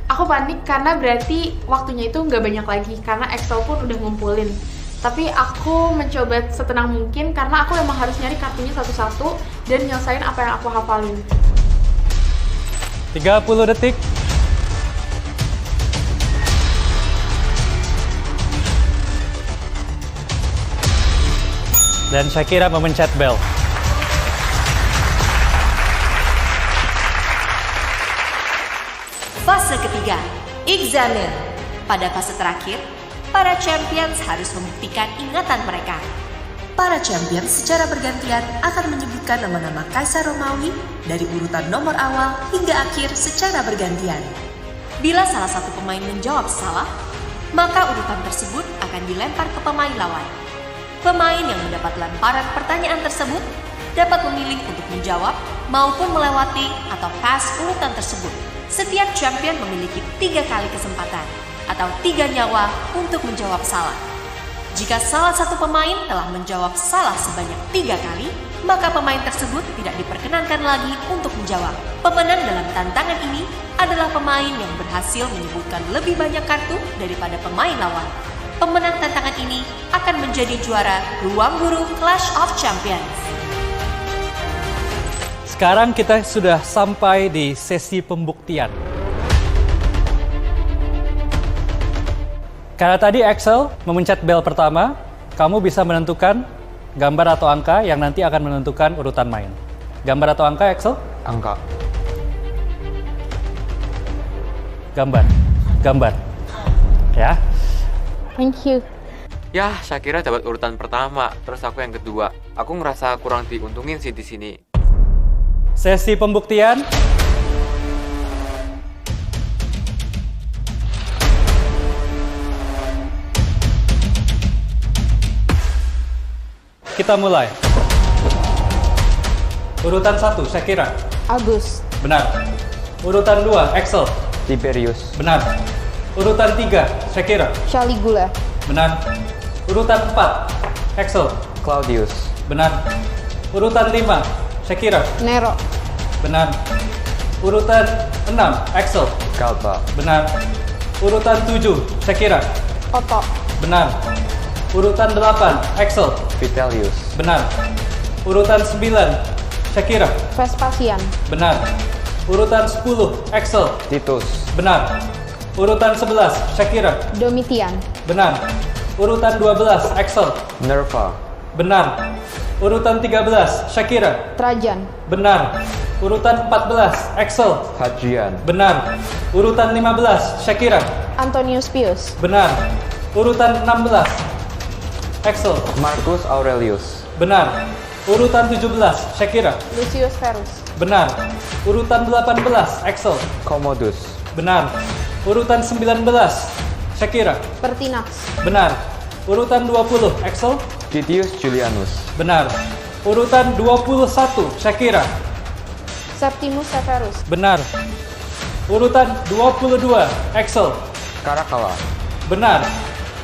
[SPEAKER 6] Aku panik karena berarti waktunya itu nggak banyak lagi karena Excel pun udah ngumpulin. Tapi aku mencoba setenang mungkin karena aku emang harus nyari kartunya satu-satu dan nyelesain apa yang aku hafalin.
[SPEAKER 3] 30 detik. Dan Shakira memencet bel.
[SPEAKER 4] Fase ketiga, examine. Pada fase terakhir, para champions harus membuktikan ingatan mereka. Para champions secara bergantian akan menyebutkan nama-nama Kaisar Romawi dari urutan nomor awal hingga akhir secara bergantian. Bila salah satu pemain menjawab salah, maka urutan tersebut akan dilempar ke pemain lawan. Pemain yang mendapat lemparan pertanyaan tersebut dapat memilih untuk menjawab maupun melewati atau pass urutan tersebut. Setiap champion memiliki 3 kali kesempatan atau 3 nyawa untuk menjawab salah. Jika salah satu pemain telah menjawab salah sebanyak 3 kali, maka pemain tersebut tidak diperkenankan lagi untuk menjawab. Pemenang dalam tantangan ini adalah pemain yang berhasil menyebutkan lebih banyak kartu daripada pemain lawan. Pemenang tantangan ini akan menjadi juara Ruang Guru Clash of Champions.
[SPEAKER 3] Sekarang kita sudah sampai di sesi pembuktian. Karena tadi Axel memencet bel pertama, kamu bisa menentukan gambar atau angka yang nanti akan menentukan urutan main. Gambar atau angka, Axel?
[SPEAKER 13] Angka.
[SPEAKER 3] Gambar. Ya.
[SPEAKER 6] Thank you.
[SPEAKER 5] Ya, Shakira dapat urutan pertama, terus aku yang kedua. Aku ngerasa kurang diuntungin sih di sini.
[SPEAKER 3] Sesi pembuktian. Kita mulai. Urutan 1, Shakira.
[SPEAKER 6] Agus.
[SPEAKER 3] Benar. Urutan 2, Axel.
[SPEAKER 13] Tiberius.
[SPEAKER 3] Benar. Urutan 3, Shakira.
[SPEAKER 6] Caligula.
[SPEAKER 3] Benar. Urutan 4, Axel.
[SPEAKER 13] Claudius.
[SPEAKER 3] Benar. Urutan 5, Shakira.
[SPEAKER 6] Nero.
[SPEAKER 3] Benar. Urutan 6, Axel.
[SPEAKER 13] Galba.
[SPEAKER 3] Benar. Urutan 7, Shakira.
[SPEAKER 6] Otto.
[SPEAKER 3] Benar. Urutan 8, Axel.
[SPEAKER 13] Vitellius.
[SPEAKER 3] Benar. Urutan 9, Shakira.
[SPEAKER 6] Vespasian.
[SPEAKER 3] Benar. Urutan 10, Axel.
[SPEAKER 13] Titus.
[SPEAKER 3] Benar. Urutan 11, Shakira.
[SPEAKER 6] Domitian.
[SPEAKER 3] Benar. Urutan 12, Axel.
[SPEAKER 13] Nerva.
[SPEAKER 3] Benar. Urutan 13, Shakira.
[SPEAKER 6] Trajan.
[SPEAKER 3] Benar. Urutan 14, Axel.
[SPEAKER 13] Hadrian.
[SPEAKER 3] Benar. Urutan 15, Shakira.
[SPEAKER 6] Antonius Pius.
[SPEAKER 3] Benar. Urutan 16, Axel.
[SPEAKER 13] Marcus Aurelius.
[SPEAKER 3] Benar. Urutan 17, Shakira.
[SPEAKER 6] Lucius Verus.
[SPEAKER 3] Benar. Urutan 18, Axel.
[SPEAKER 13] Commodus.
[SPEAKER 3] Benar. Urutan 19, Shakira.
[SPEAKER 6] Pertinax.
[SPEAKER 3] Benar. Urutan 20, Axel.
[SPEAKER 13] Titius Julianus.
[SPEAKER 3] Benar. Urutan 21, Shakira.
[SPEAKER 6] Septimus Severus.
[SPEAKER 3] Benar. Urutan 22, Axel.
[SPEAKER 13] Caracalla.
[SPEAKER 3] Benar.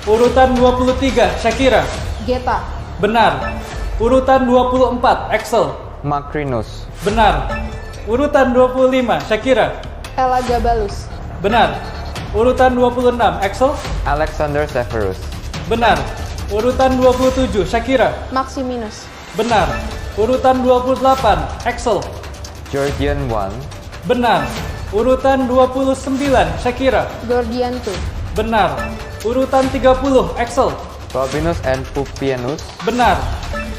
[SPEAKER 3] Urutan 23, Shakira.
[SPEAKER 6] Geta.
[SPEAKER 3] Benar. Urutan 24, Axel.
[SPEAKER 13] Macrinus.
[SPEAKER 3] Benar. Urutan 25, Shakira.
[SPEAKER 6] Elagabalus.
[SPEAKER 3] Benar. Urutan 26, Axel.
[SPEAKER 13] Alexander Severus.
[SPEAKER 3] Benar. Urutan 27, Shakira.
[SPEAKER 6] Maximinus.
[SPEAKER 3] Benar. Urutan 28, Axel.
[SPEAKER 13] Georgian I.
[SPEAKER 3] Benar. Urutan 29, Shakira.
[SPEAKER 6] Gordian II.
[SPEAKER 3] Benar. Urutan 30, Axel.
[SPEAKER 13] Robinus and Pupienus.
[SPEAKER 3] Benar.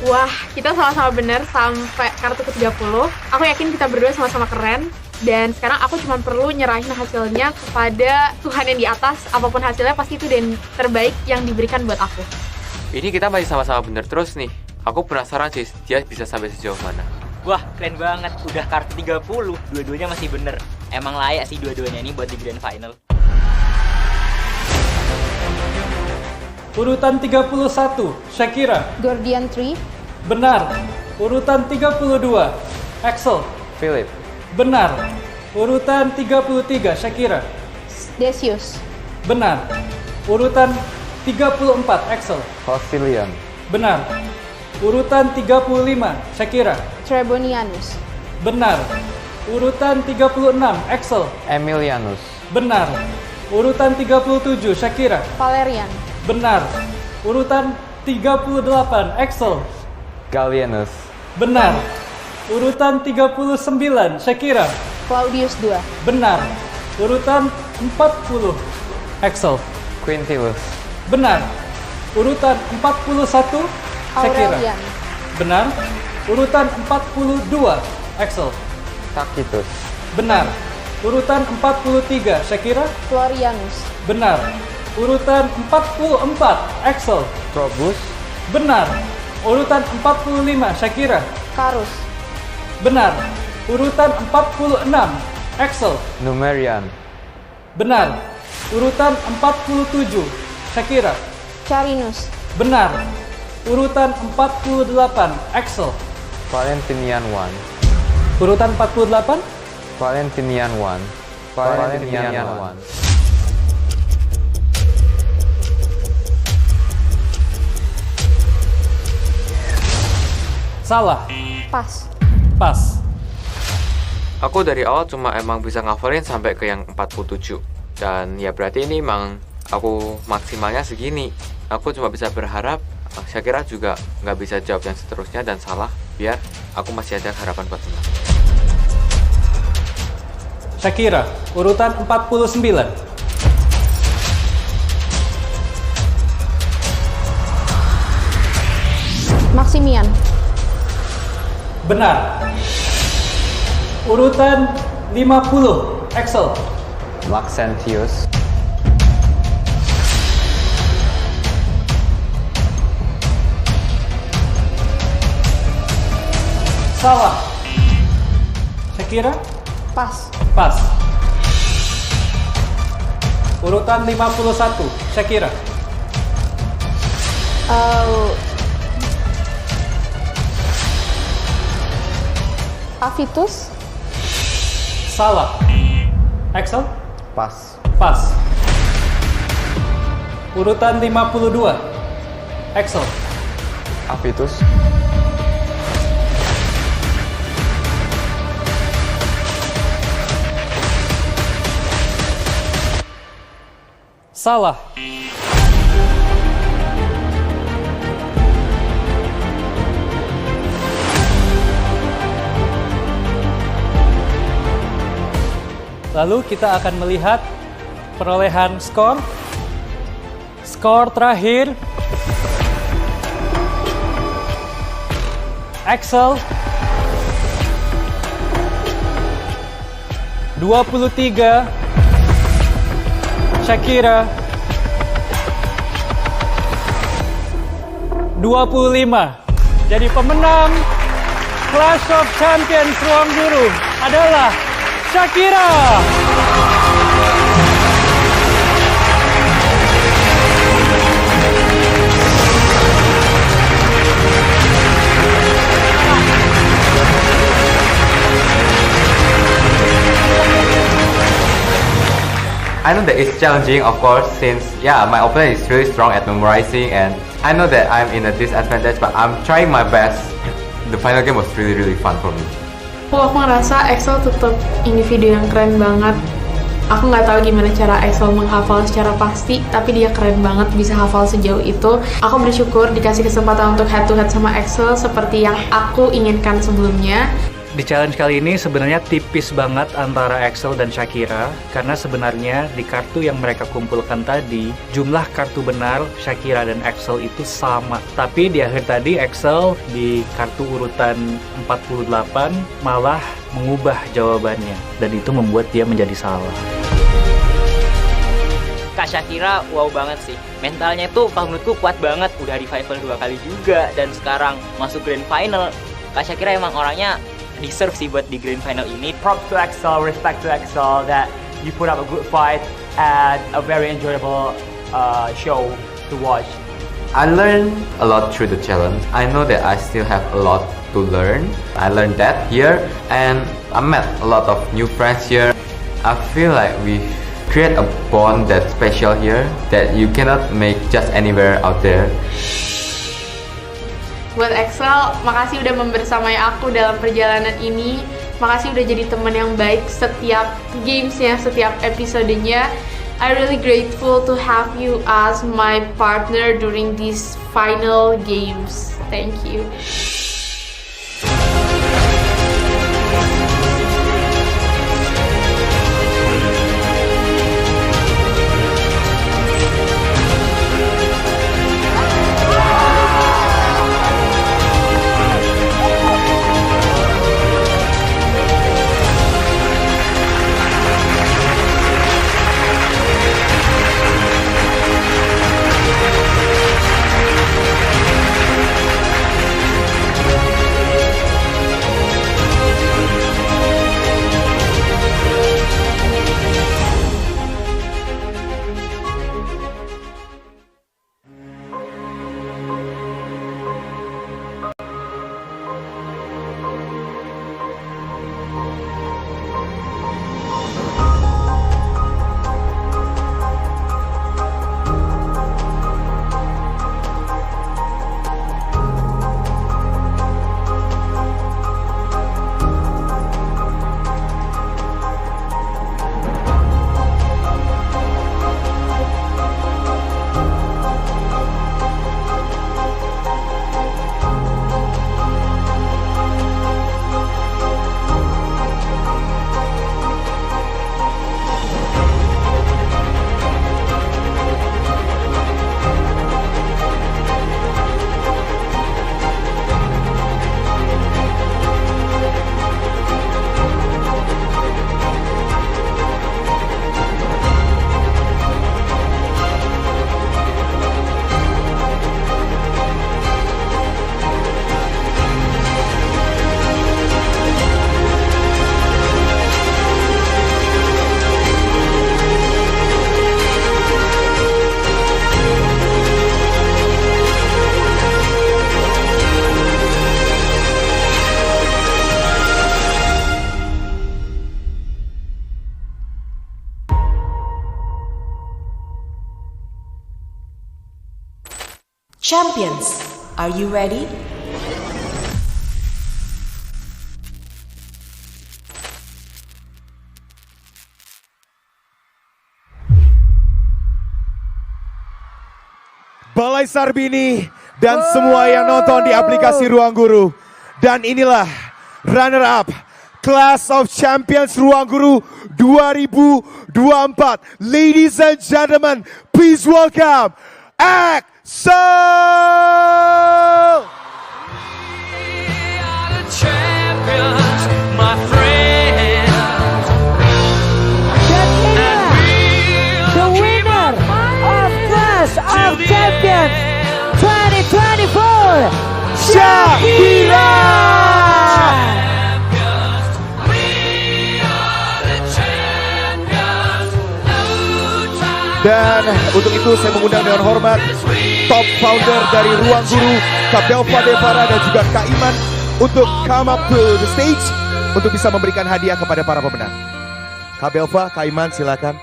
[SPEAKER 6] Wah, kita sama-sama benar sampai kartu ke-30. Aku yakin kita berdua sama-sama keren. Dan sekarang aku cuma perlu nyerahin hasilnya kepada Tuhan yang di atas. Apapun hasilnya pasti itu dan terbaik yang diberikan buat aku.
[SPEAKER 5] Ini kita masih sama-sama bener terus nih. Aku penasaran sih dia bisa sampai sejauh mana.
[SPEAKER 11] Wah, keren banget. Udah kartu 30, dua-duanya masih bener. Emang layak sih dua-duanya ini buat di grand final.
[SPEAKER 3] Urutan 31, Shakira.
[SPEAKER 6] Gordian III.
[SPEAKER 3] Benar. Urutan 32, Axel.
[SPEAKER 13] Philip.
[SPEAKER 3] Benar. Urutan 33, Shakira.
[SPEAKER 6] Decius.
[SPEAKER 3] Benar.
[SPEAKER 15] Urutan 34, Axel.
[SPEAKER 13] Fossilian.
[SPEAKER 15] Benar. Urutan 35, Shakira.
[SPEAKER 6] Trebonianus.
[SPEAKER 15] Benar. Urutan 36, Axel.
[SPEAKER 13] Emilianus.
[SPEAKER 15] Benar. Urutan 37, Shakira.
[SPEAKER 6] Valerian.
[SPEAKER 15] Benar. Urutan 38, Axel.
[SPEAKER 13] Gallienus.
[SPEAKER 15] Benar. Urutan 39, Shakira.
[SPEAKER 6] Claudius II.
[SPEAKER 15] Benar. Urutan 40, Axel.
[SPEAKER 13] Quintilis.
[SPEAKER 15] Benar. Urutan 41, Shakira.
[SPEAKER 6] Aurelian.
[SPEAKER 15] Benar. Urutan 42, Axel.
[SPEAKER 13] Tacitus.
[SPEAKER 15] Benar. Urutan 43, Shakira.
[SPEAKER 6] Florianus.
[SPEAKER 15] Benar. Urutan 44, Axel.
[SPEAKER 13] Probus.
[SPEAKER 15] Benar. Urutan 45, Shakira.
[SPEAKER 6] Carus.
[SPEAKER 15] Benar. Urutan 46, Axel.
[SPEAKER 13] Numerian.
[SPEAKER 15] Benar. Urutan 47, Shakira.
[SPEAKER 6] Carinus.
[SPEAKER 15] Benar. Urutan 48, Axel.
[SPEAKER 13] Valentinian I.
[SPEAKER 15] Urutan 48?
[SPEAKER 13] Valentinian I. Valentinian I.
[SPEAKER 15] Salah.
[SPEAKER 6] Pas.
[SPEAKER 15] Pas.
[SPEAKER 5] Aku dari awal cuma emang bisa ngafalin sampai ke yang 47. Dan ya berarti ini emang aku maksimalnya segini. Aku cuma bisa berharap Shakira juga nggak bisa jawab yang seterusnya dan salah, biar aku masih ada harapan buat menang.
[SPEAKER 15] Shakira, urutan 49.
[SPEAKER 6] Maximian.
[SPEAKER 15] Benar. Urutan 50, Axel.
[SPEAKER 13] Maxentius.
[SPEAKER 15] Salah. Shakira?
[SPEAKER 6] Pas.
[SPEAKER 15] Pas. Urutan 51, Shakira.
[SPEAKER 6] Avitus.
[SPEAKER 15] Salah. Axel?
[SPEAKER 13] Pas.
[SPEAKER 15] Pas. Urutan 52, Axel.
[SPEAKER 13] Avitus.
[SPEAKER 15] Salah. Lalu kita akan melihat perolehan skor. Skor terakhir. Axel 23, Shakira 25. Jadi pemenang Clash of Champions Ruang Guru adalah Shakira.
[SPEAKER 5] I know that it's challenging, of course, since my opponent is really strong at memorizing, and I know that I'm in a disadvantage, but I'm trying my best. The final game was really fun for me.
[SPEAKER 6] Aku ngerasa Axel tetap individu yang keren banget. Aku nggak tahu gimana cara Axel menghafal secara pasti, tapi dia keren banget bisa hafal sejauh itu. Aku bersyukur dikasih kesempatan untuk head to head sama Axel seperti yang aku inginkan sebelumnya.
[SPEAKER 3] Di challenge kali ini sebenarnya tipis banget antara Axel dan Shakira, karena sebenarnya di kartu yang mereka kumpulkan tadi, jumlah kartu benar Shakira dan Axel itu sama. Tapi di akhir tadi Axel di kartu urutan 48 malah mengubah jawabannya, dan itu membuat dia menjadi salah.
[SPEAKER 11] Kak Shakira wow banget sih. Mentalnya tuh kalau menurutku kuat banget, udah revival 2 kali juga, dan sekarang masuk grand final. Kak Shakira emang orangnya deserve sih buat di grand final ini.
[SPEAKER 14] Props to Axel, respect to Axel that you put up a good fight and a very enjoyable show to watch.
[SPEAKER 5] I learned a lot through the challenge. I know that I still have a lot to learn. I learned that here, and I met a lot of new friends here. I feel like we create a bond that's special here that you cannot make just anywhere out there.
[SPEAKER 6] Buat Excel, makasih udah membersamai aku dalam perjalanan ini. Makasih udah jadi teman yang baik setiap gamesnya, setiap episodenya. I'm really grateful to have you as my partner during these final games. Thank you.
[SPEAKER 4] Champions, are you ready?
[SPEAKER 16] Balai Sarbini dan semua yang nonton di aplikasi Ruang Guru. Dan inilah runner up Clash of Champions Ruang Guru 2024. Ladies and gentlemen, please welcome Axel!
[SPEAKER 12] Champions, my friend.
[SPEAKER 1] The winner of Clash of Champions 2024, Shakira!
[SPEAKER 16] Dan untuk itu saya mengundang dengan hormat top founder dari Ruang Guru, Kak Belva Devara dan juga Kak Iman untuk come up to the stage untuk bisa memberikan hadiah kepada para pemenang. Kak Belva, Kak Iman silakan.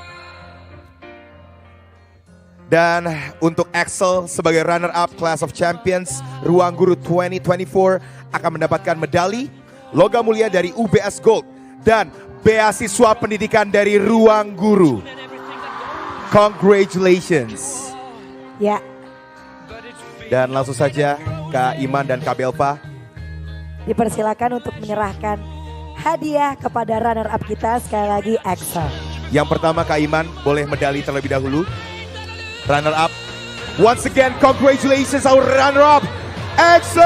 [SPEAKER 16] Dan untuk Axel sebagai runner up Clash of Champions Ruang Guru 2024 akan mendapatkan medali, logam mulia dari UBS Gold dan beasiswa pendidikan dari Ruang Guru. Congratulations.
[SPEAKER 1] Ya.
[SPEAKER 16] Dan langsung saja Kak Iman dan Kak Belva
[SPEAKER 1] dipersilakan untuk menyerahkan hadiah kepada runner up kita, sekali lagi Axel.
[SPEAKER 16] Yang pertama Kak Iman boleh medali terlebih dahulu. Runner up. Once again congratulations our runner up Axel.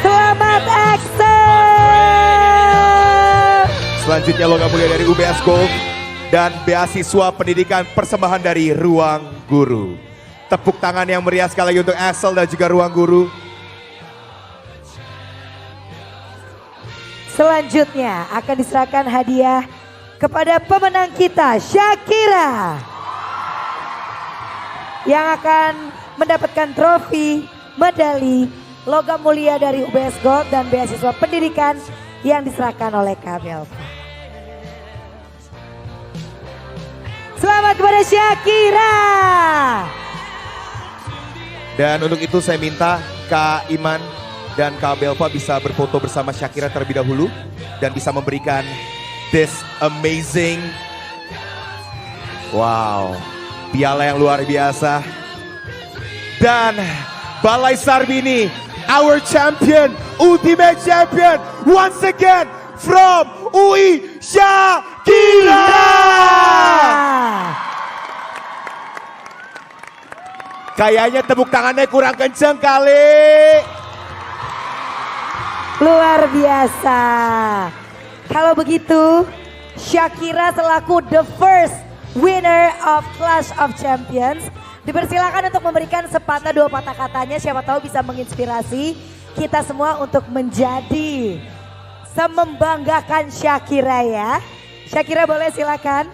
[SPEAKER 1] Selamat Axel.
[SPEAKER 16] Selanjutnya logam mulia dari UBS Gold dan beasiswa pendidikan persembahan dari Ruang Guru. Tepuk tangan yang meriah sekali lagi untuk Axel dan juga Ruang Guru.
[SPEAKER 1] Selanjutnya akan diserahkan hadiah kepada pemenang kita, Shakira, yang akan mendapatkan trofi, medali, logam mulia dari UBS Gold dan beasiswa pendidikan yang diserahkan oleh Kak Belva. ada Shakira.
[SPEAKER 16] Dan untuk itu saya minta Kak Iman dan Kak Belva bisa berfoto bersama Shakira terlebih dahulu. Dan bisa memberikan this amazing, wow, piala yang luar biasa. Dan Balai Sarbini, our champion, ultimate champion, once again from UI Shakira. Kayaknya tepuk tangannya kurang kenceng kali.
[SPEAKER 1] Luar biasa. Kalau begitu, Shakira selaku the first winner of Clash of Champions, dipersilakan untuk memberikan sepatah dua patah katanya, siapa tahu bisa menginspirasi kita semua untuk menjadi semembanggakan Shakira ya. Shakira boleh silakan.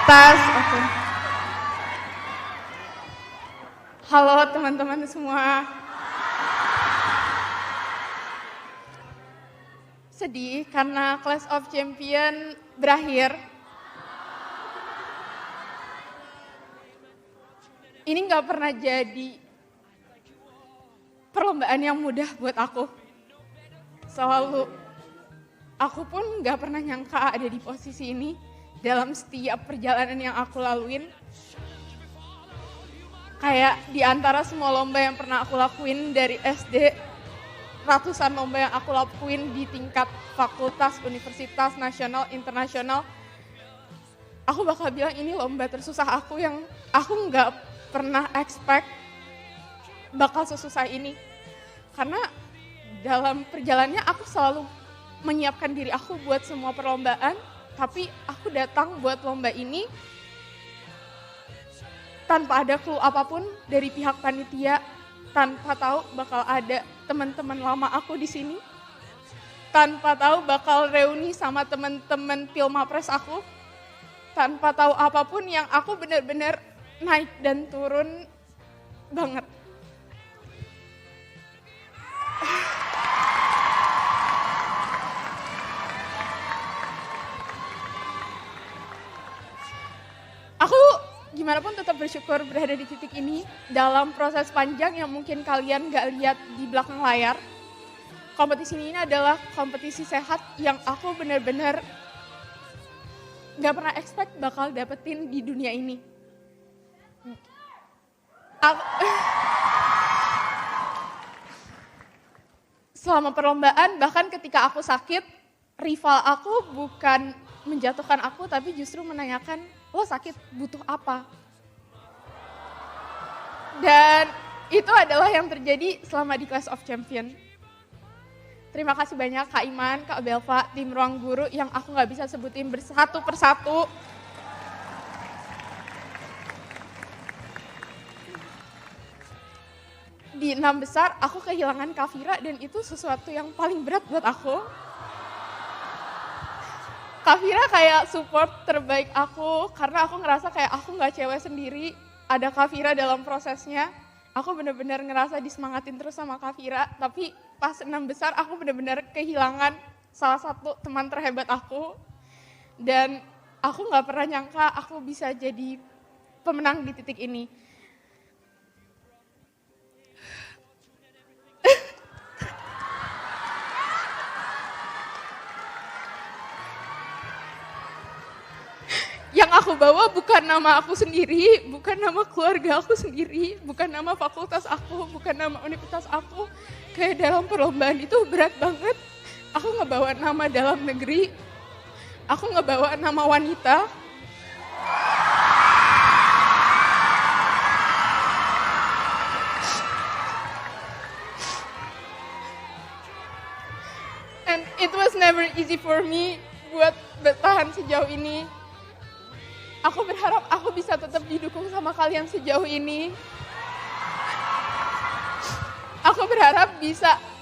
[SPEAKER 6] Tas, oke. Halo teman-teman semua. Sedih karena Clash of Champion berakhir. Ini nggak pernah jadi perlombaan yang mudah buat aku. Selalu, aku pun nggak pernah nyangka ada di posisi ini. Dalam setiap perjalanan yang aku laluin, kayak di antara semua lomba yang pernah aku lakuin dari SD, ratusan lomba yang aku lakuin di tingkat fakultas, universitas, nasional, internasional, aku bakal bilang ini lomba tersusah aku yang aku nggak pernah expect bakal sesusah ini. Karena dalam perjalanannya aku selalu menyiapkan diri aku buat semua perlombaan, tapi aku datang buat lomba ini tanpa ada clue apapun dari pihak panitia, tanpa tahu bakal ada teman-teman lama aku di sini, tanpa tahu bakal reuni sama teman-teman Pilmapres aku, tanpa tahu apapun, yang aku benar-benar naik dan turun banget. Aku gimana pun tetap bersyukur berada di titik ini dalam proses panjang yang mungkin kalian gak lihat di belakang layar. Kompetisi ini adalah kompetisi sehat yang aku benar-benar gak pernah expect bakal dapetin di dunia ini. Selama perlombaan, bahkan ketika aku sakit, rival aku bukan menjatuhkan aku, tapi justru menanyakan, lo sakit butuh apa? Dan itu adalah yang terjadi selama di Clash of Champion. Terima kasih banyak Kak Iman, Kak Belva, tim Ruang Guru yang aku gak bisa sebutin bersatu persatu. Di 6 besar aku kehilangan Kavira dan itu sesuatu yang paling berat buat aku. Kavira kayak support terbaik aku karena aku ngerasa kayak aku gak cewek sendiri, ada Kavira dalam prosesnya. Aku benar-benar ngerasa disemangatin terus sama Kavira, tapi pas 6 besar aku benar-benar kehilangan salah satu teman terhebat aku. Dan aku gak pernah nyangka aku bisa jadi pemenang di titik ini. Yang aku bawa bukan nama aku sendiri, bukan nama keluarga aku sendiri, bukan nama fakultas aku, bukan nama universitas aku. Kayak dalam perlombaan itu berat banget. Aku ngebawa nama dalam negeri, aku ngebawa nama wanita. And it was never easy for me buat bertahan sejauh ini. Aku berharap aku bisa tetap didukung sama kalian sejauh ini. Aku berharap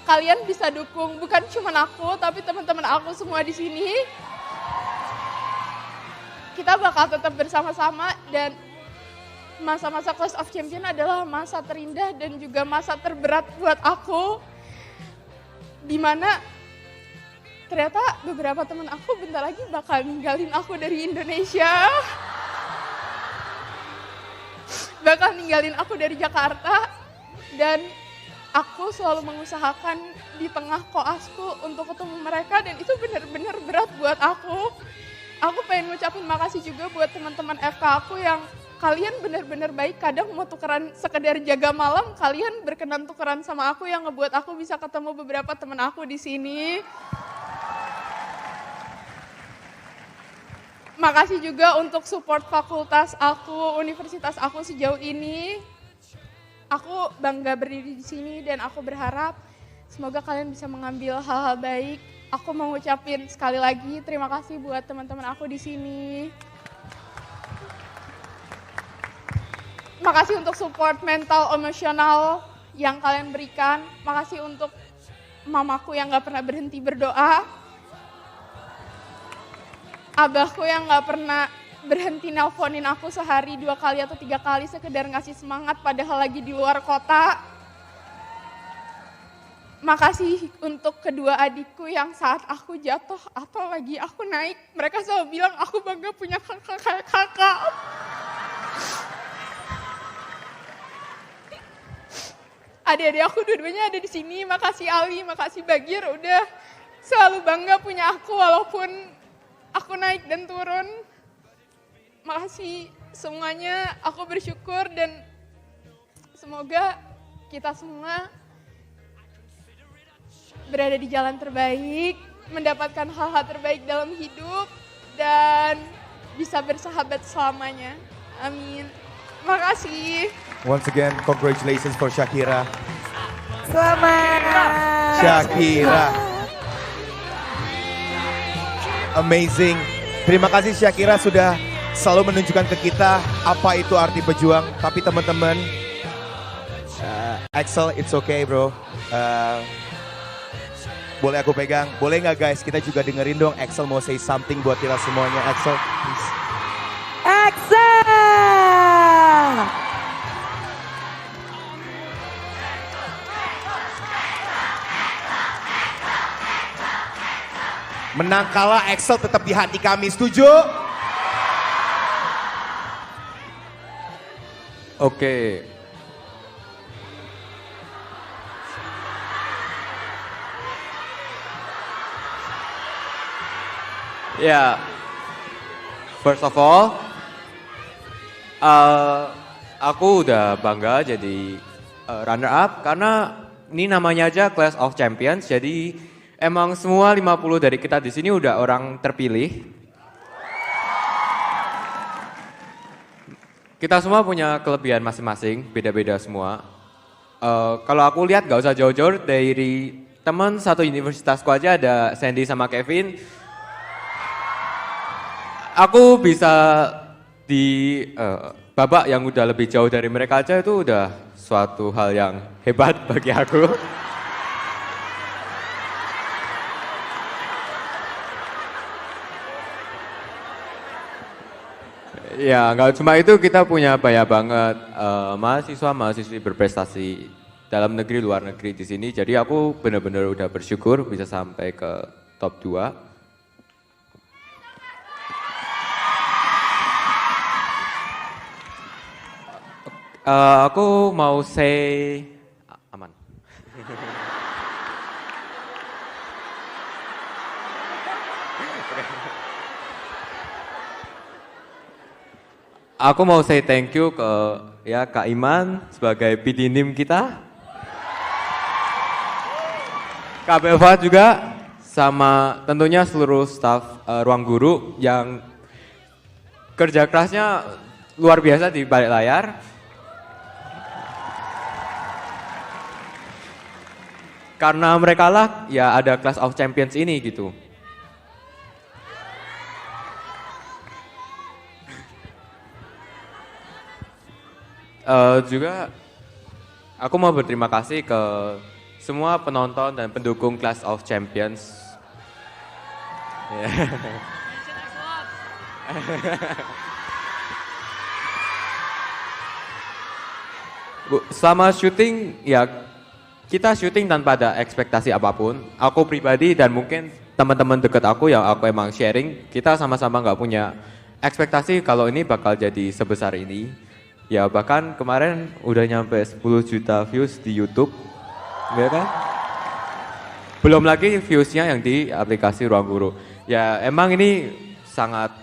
[SPEAKER 6] kalian bisa dukung bukan cuma aku, tapi teman-teman aku semua di sini. Kita bakal tetap bersama-sama dan masa-masa Clash of Champions adalah masa terindah dan juga masa terberat buat aku. Dimana ternyata beberapa teman aku bentar lagi bakal ninggalin aku dari Indonesia. Bakal ninggalin aku dari Jakarta. Dan aku selalu mengusahakan di tengah koasku untuk ketemu mereka dan itu benar-benar berat buat aku. Aku pengen ngucapin makasih juga buat teman-teman FK aku yang kalian benar-benar baik. Kadang mau tukeran sekedar jaga malam, kalian berkenan tukeran sama aku yang ngebuat aku bisa ketemu beberapa teman aku di sini. Makasih juga untuk support fakultas aku, universitas aku sejauh ini. Aku bangga berdiri di sini dan aku berharap semoga kalian bisa mengambil hal-hal baik. Aku mau ngucapin sekali lagi terima kasih buat teman-teman aku di sini. Makasih untuk support mental emosional yang kalian berikan. Makasih untuk mamaku yang gak pernah berhenti berdoa. Abahku yang gak pernah berhenti nelponin aku sehari 2 kali atau 3 kali sekedar ngasih semangat padahal lagi di luar kota. Makasih untuk kedua adikku yang saat aku jatuh atau lagi aku naik, mereka selalu bilang aku bangga punya kakak kayak kakak. Adik-adik aku dua-duanya ada di sini, makasih Ali, makasih Bagir udah selalu bangga punya aku walaupun aku naik dan turun. Makasih semuanya, aku bersyukur dan semoga kita semua berada di jalan terbaik, mendapatkan hal-hal terbaik dalam hidup dan bisa bersahabat selamanya. Amin. Makasih.
[SPEAKER 16] Once again, congratulations for Shakira.
[SPEAKER 1] Selamat.
[SPEAKER 16] Shakira. Amazing. Terima kasih Shakira sudah selalu menunjukkan ke kita apa itu arti berjuang. Tapi teman-teman, Axel, it's okay bro. Boleh aku pegang? Boleh nggak guys? Kita juga dengerin dong. Axel mau say something buat kita semuanya. Axel, please.
[SPEAKER 1] Axel!
[SPEAKER 16] Menang kalah Axel tetap di hati kami. Setuju?
[SPEAKER 5] Oke. Ya, first of all, aku udah bangga jadi runner up karena ini namanya aja Clash of Champions. Jadi emang semua 50 dari kita di sini udah orang terpilih. Kita semua punya kelebihan masing-masing, beda-beda semua. Kalau aku lihat gak usah jauh-jauh dari teman satu universitasku aja ada Sandy sama Kevin. Aku bisa di babak yang udah lebih jauh dari mereka aja itu udah suatu hal yang hebat bagi aku. Ya, nggak cuma itu, kita punya banyak banget mahasiswa-mahasiswi berprestasi dalam negeri, luar negeri di sini. Jadi aku benar-benar udah bersyukur bisa sampai ke top 2. Aku mau say aman. Aku mau say thank you ke Kak Iman sebagai PD NIM kita. Kak Belva juga sama tentunya seluruh staf Ruang Guru yang kerja kerasnya luar biasa di balik layar. Karena mereka lah ya ada Clash of Champions ini gitu. Juga aku mau berterima kasih ke semua penonton dan pendukung Clash of Champions. selama syuting ya kita syuting tanpa ada ekspektasi apapun. Aku pribadi dan mungkin teman-teman dekat aku yang aku emang sharing, kita sama-sama nggak punya ekspektasi kalau ini bakal jadi sebesar ini. Ya bahkan kemarin udah nyampe 10 juta views di YouTube, ya kan? Belum lagi viewsnya yang di aplikasi Ruang Guru. Ya emang ini sangat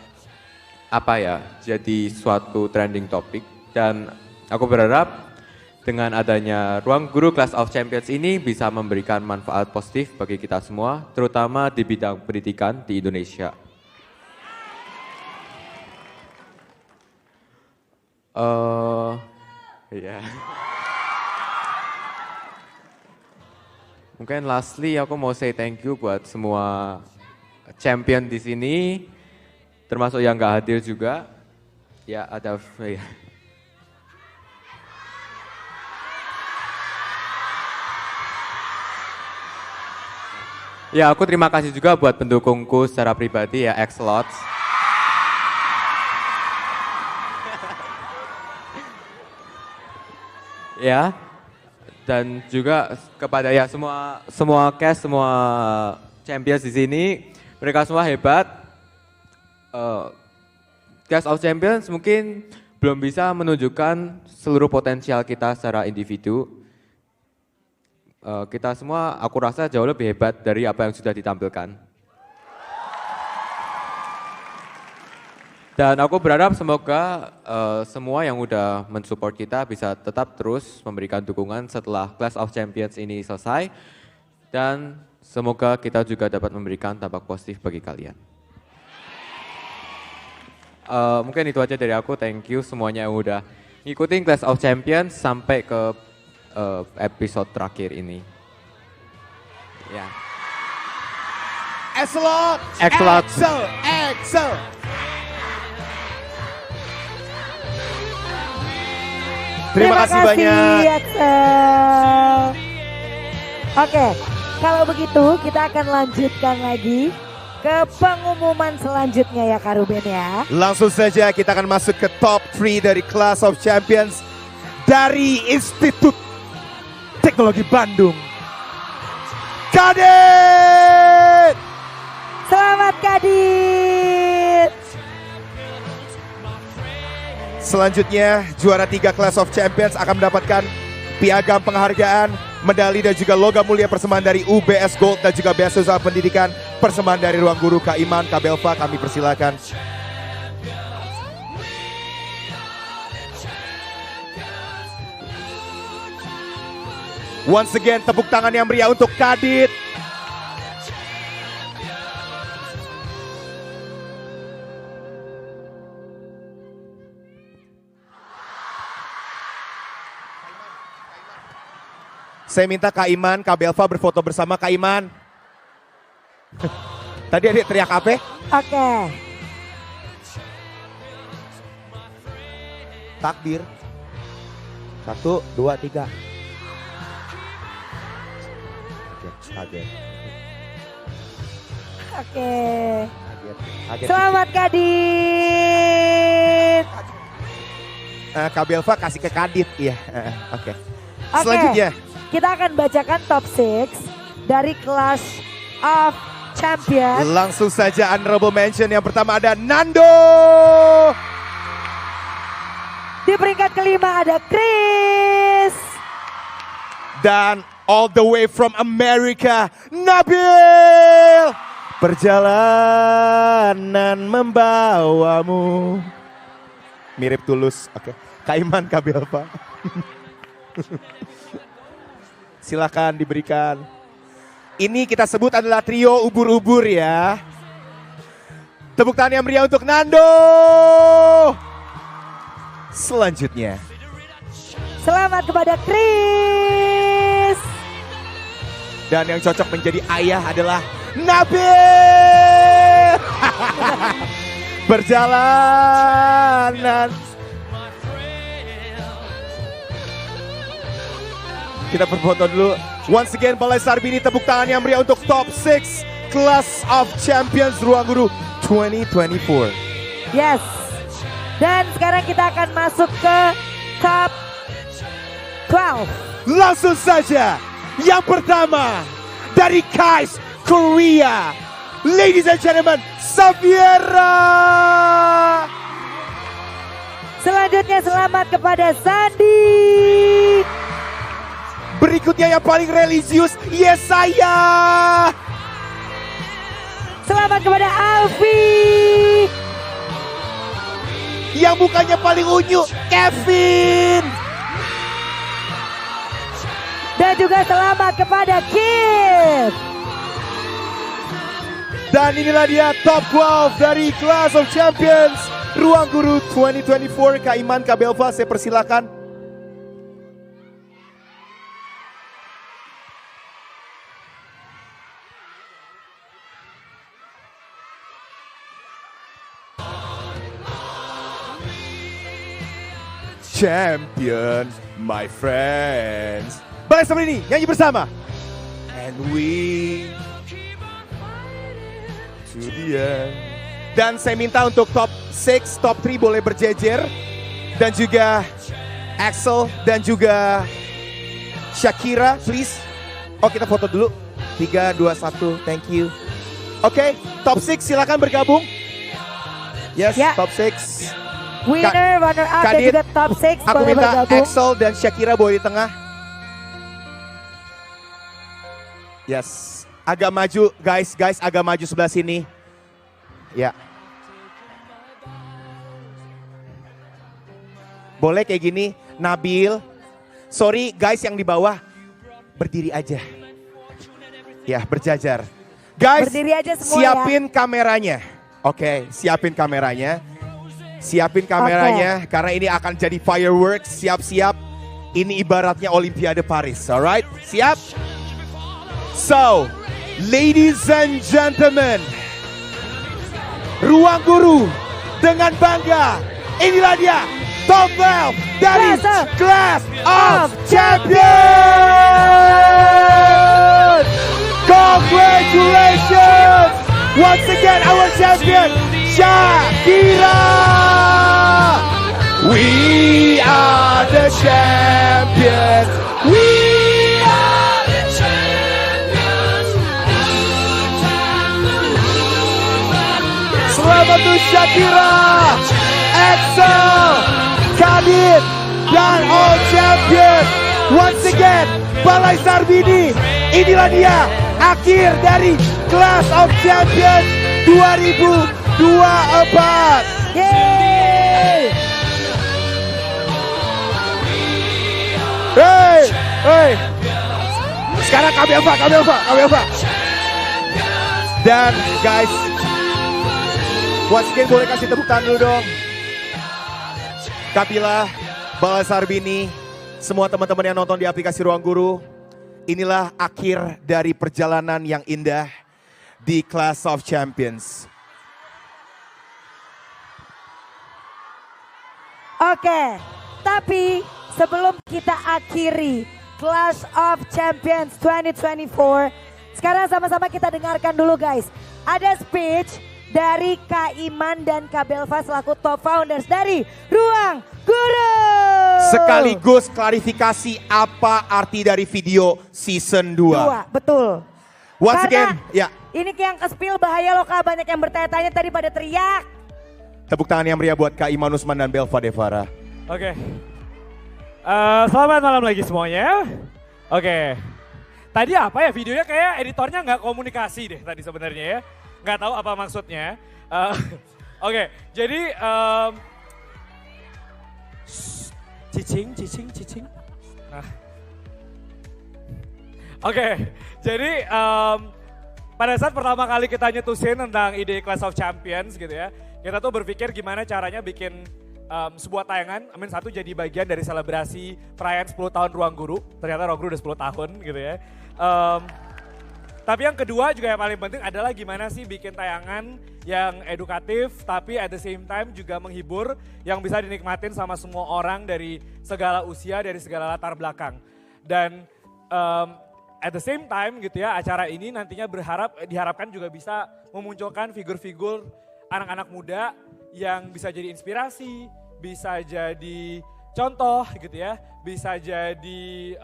[SPEAKER 5] jadi suatu trending topik dan aku berharap dengan adanya Ruang Guru Clash of Champions ini bisa memberikan manfaat positif bagi kita semua, terutama di bidang pendidikan di Indonesia. Ya. Mungkin lastly aku mau say thank you buat semua champion di sini, termasuk yang nggak hadir juga. Ya ada. Ya, aku terima kasih juga buat pendukungku secara pribadi ya, X-Lots. Ya, dan juga kepada ya semua cast, semua champions di sini, mereka semua hebat. Clash of Champions mungkin belum bisa menunjukkan seluruh potensial kita secara individu. Kita semua aku rasa jauh lebih hebat dari apa yang sudah ditampilkan. Dan aku berharap semoga semua yang udah mensupport kita bisa tetap terus memberikan dukungan setelah Clash of Champions ini selesai. Dan semoga kita juga dapat memberikan dampak positif bagi kalian. Mungkin itu aja dari aku, thank you semuanya yang udah ngikutin Clash of Champions sampai ke episode terakhir ini. Ya.
[SPEAKER 16] X-Lot. Excel. Terima kasih banyak.
[SPEAKER 1] Axel. Oke, kalau begitu kita akan lanjutkan lagi ke pengumuman selanjutnya ya Kak Ruben ya.
[SPEAKER 16] Langsung saja kita akan masuk ke top 3 dari Clash of Champions dari Institut Teknologi Bandung. Kadit!
[SPEAKER 1] Selamat Kadit!
[SPEAKER 16] Selanjutnya juara 3 Clash of Champions akan mendapatkan piagam penghargaan, medali dan juga logam mulia persembahan dari UBS Gold dan juga beasiswa pendidikan persembahan dari Ruang Guru. Kak Iman, Kak Belva, kami persilakan. Once again tepuk tangan yang meriah untuk Kadit. Saya minta Kak Iman, Kak Belva berfoto bersama. Kak Iman. Tadi adik teriak apa?
[SPEAKER 1] Oke.
[SPEAKER 16] Takbir. 1, 2, 3. Kaget.
[SPEAKER 1] Oke.
[SPEAKER 16] Kaget.
[SPEAKER 1] Selamat Kadit.
[SPEAKER 16] Kak Belva kasih ke Kadit ya. Oke.
[SPEAKER 1] Oke.
[SPEAKER 16] Selanjutnya.
[SPEAKER 1] Kita akan bacakan top 6 dari Clash of Champions.
[SPEAKER 16] Langsung saja honorable mention yang pertama ada Nando.
[SPEAKER 1] Di peringkat kelima ada Chris.
[SPEAKER 16] Dan all the way from America, Nabil. Perjalanan membawamu. Mirip Tulus. Oke. Kak Iman, Kak Belva. Silakan diberikan. Ini kita sebut adalah trio ubur-ubur ya. Tepuk tangan yang meriah untuk Nando. Selanjutnya.
[SPEAKER 1] Selamat kepada Chris.
[SPEAKER 16] Dan yang cocok menjadi ayah adalah Nabil. Perjalanan. Kita berfoto dulu. Once again Balai Sarbini, tepuk tangan yang meriah untuk top 6 Clash of Champions Ruang Guru 2024.
[SPEAKER 1] Yes. Dan sekarang kita akan masuk ke top 12.
[SPEAKER 16] Langsung saja, yang pertama dari KAIS Korea. Ladies and gentlemen, Safiera.
[SPEAKER 1] Selanjutnya selamat kepada Sandi.
[SPEAKER 16] Berikutnya yang paling religius, Yesaya.
[SPEAKER 1] Selamat kepada Alfi.
[SPEAKER 16] Yang mukanya paling unyu, Kevin.
[SPEAKER 1] Dan juga selamat kepada Kif.
[SPEAKER 16] Dan inilah dia top 12 dari Clash of Champions Ruang Guru 2024. Kak Iman, Kak Belva, saya persilakan. Champion, my friends. Balai sama ini, nyanyi bersama. And we to the end. Dan saya minta untuk top 6, top 3 boleh berjejer. Dan juga Axel dan juga Shakira, please. Oh, kita foto dulu. 3, 2, 1, thank you. Oke, top 6 silakan bergabung. Yes, top 6.
[SPEAKER 1] Winner, runner up dan juga top 6
[SPEAKER 16] Aku
[SPEAKER 1] boleh
[SPEAKER 16] minta
[SPEAKER 1] bergabung.
[SPEAKER 16] Axel dan Shakira boleh di tengah. Yes, agak maju guys, agak maju sebelah sini. Ya. Boleh kayak gini, Nabil. Sorry guys yang di bawah, berdiri aja. Ya, berjajar. Guys,
[SPEAKER 1] Berdiri aja semua
[SPEAKER 16] siapin kameranya. Oke, siapin kameranya. Siapin kameranya karena ini akan jadi fireworks. Siap-siap. Ini ibaratnya Olimpiade Paris. Alright, siap? So, ladies and gentlemen, Ruang Guru dengan bangga, inilah dia top 12 dari Clash of Champions. Congratulations once again our champion Shakira. We are the champions. We are the champions. Selamat untuk Shakira, Axel, Kadit, dan all champions. Once again, Balai Sarbini. Inilah dia akhir dari Clash of Champions 2024.
[SPEAKER 1] Yeay!
[SPEAKER 16] Hey. Sekarang kami apa? Dan guys, once again boleh kasih tepuk tangan dulu dong. Kapila, Balai Sarbini, semua teman-teman yang nonton di aplikasi Ruang Guru. Inilah akhir dari perjalanan yang indah di Clash of Champions.
[SPEAKER 1] Oke, tapi sebelum kita akhiri Clash of Champions 2024, sekarang sama-sama kita dengarkan dulu guys. Ada speech dari Kak Iman dan Kak Belva selaku top founders dari Ruang Guru.
[SPEAKER 16] Sekaligus klarifikasi apa arti dari video season 2.
[SPEAKER 1] Betul.
[SPEAKER 16] Once
[SPEAKER 1] Karena
[SPEAKER 16] again, ya.
[SPEAKER 1] ini yang ke-spill bahaya loh Kak, banyak yang bertanya-tanya tadi pada teriak.
[SPEAKER 16] Tepuk tangan yang meriah buat Kak Iman Usman dan Belva Devara.
[SPEAKER 2] Oke. Selamat malam lagi semuanya. Oke. Tadi apa ya videonya kayak editornya nggak komunikasi deh tadi sebenarnya ya. Nggak tahu apa maksudnya. Oke, jadi cicing. Nah. Oke, jadi pada saat pertama kali kita nyetusin tentang ide Clash of Champions gitu ya, kita tuh berpikir gimana caranya bikin sebuah tayangan, satu jadi bagian dari selebrasi perayaan 10 tahun Ruang Guru. Ternyata Ruang Guru udah 10 tahun gitu ya. Tapi yang kedua juga yang paling penting adalah gimana sih bikin tayangan yang edukatif tapi at the same time juga menghibur yang bisa dinikmatin sama semua orang dari segala usia, dari segala latar belakang. Dan at the same time gitu ya, acara ini nantinya diharapkan juga bisa memunculkan figur-figur anak-anak muda yang bisa jadi inspirasi, bisa jadi contoh gitu ya, bisa jadi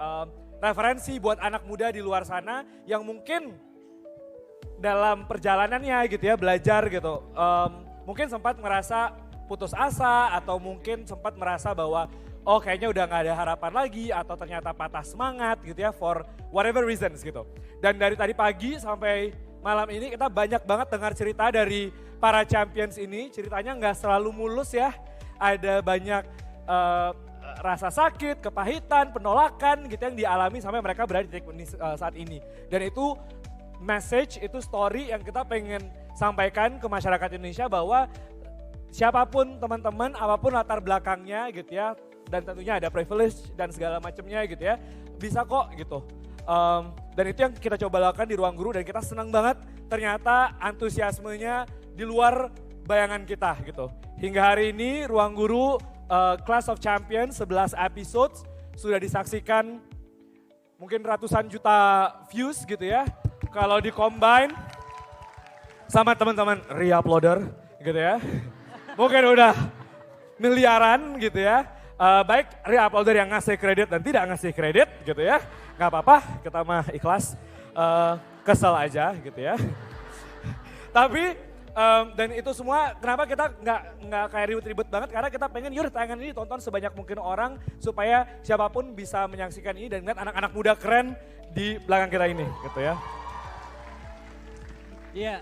[SPEAKER 2] referensi buat anak muda di luar sana yang mungkin dalam perjalanannya gitu ya, belajar gitu, mungkin sempat merasa putus asa atau mungkin sempat merasa bahwa oh kayaknya udah gak ada harapan lagi atau ternyata patah semangat gitu ya for whatever reasons gitu. Dan dari tadi pagi sampai malam ini kita banyak banget dengar cerita dari para champions ini, ceritanya nggak selalu mulus ya, ada banyak rasa sakit, kepahitan, penolakan gitu yang dialami sampai mereka berada di titik ini saat ini. Dan itu message, itu story yang kita pengen sampaikan ke masyarakat Indonesia bahwa siapapun teman-teman, apapun latar belakangnya gitu ya, dan tentunya ada privilege dan segala macamnya gitu ya, bisa kok gitu. Dan itu yang kita coba lakukan di Ruang Guru dan kita senang banget ternyata antusiasmenya di luar bayangan kita gitu. Hingga hari ini Ruang Guru Clash of Champions 11 episodes sudah disaksikan mungkin ratusan juta views gitu ya. Kalau di-combine sama teman-teman re-uploader gitu ya. Mungkin udah miliaran gitu ya. Baik re-uploader yang ngasih kredit dan tidak ngasih kredit gitu ya. Gak apa-apa, kita mah ikhlas. Kesel aja gitu ya. Tapi dan itu semua kenapa kita nggak kayak ribet-ribet banget, karena kita pengen yuk tayangan ini tonton sebanyak mungkin orang supaya siapapun bisa menyaksikan ini dan lihat anak-anak muda keren di belakang kita ini gitu ya.
[SPEAKER 15] Ya,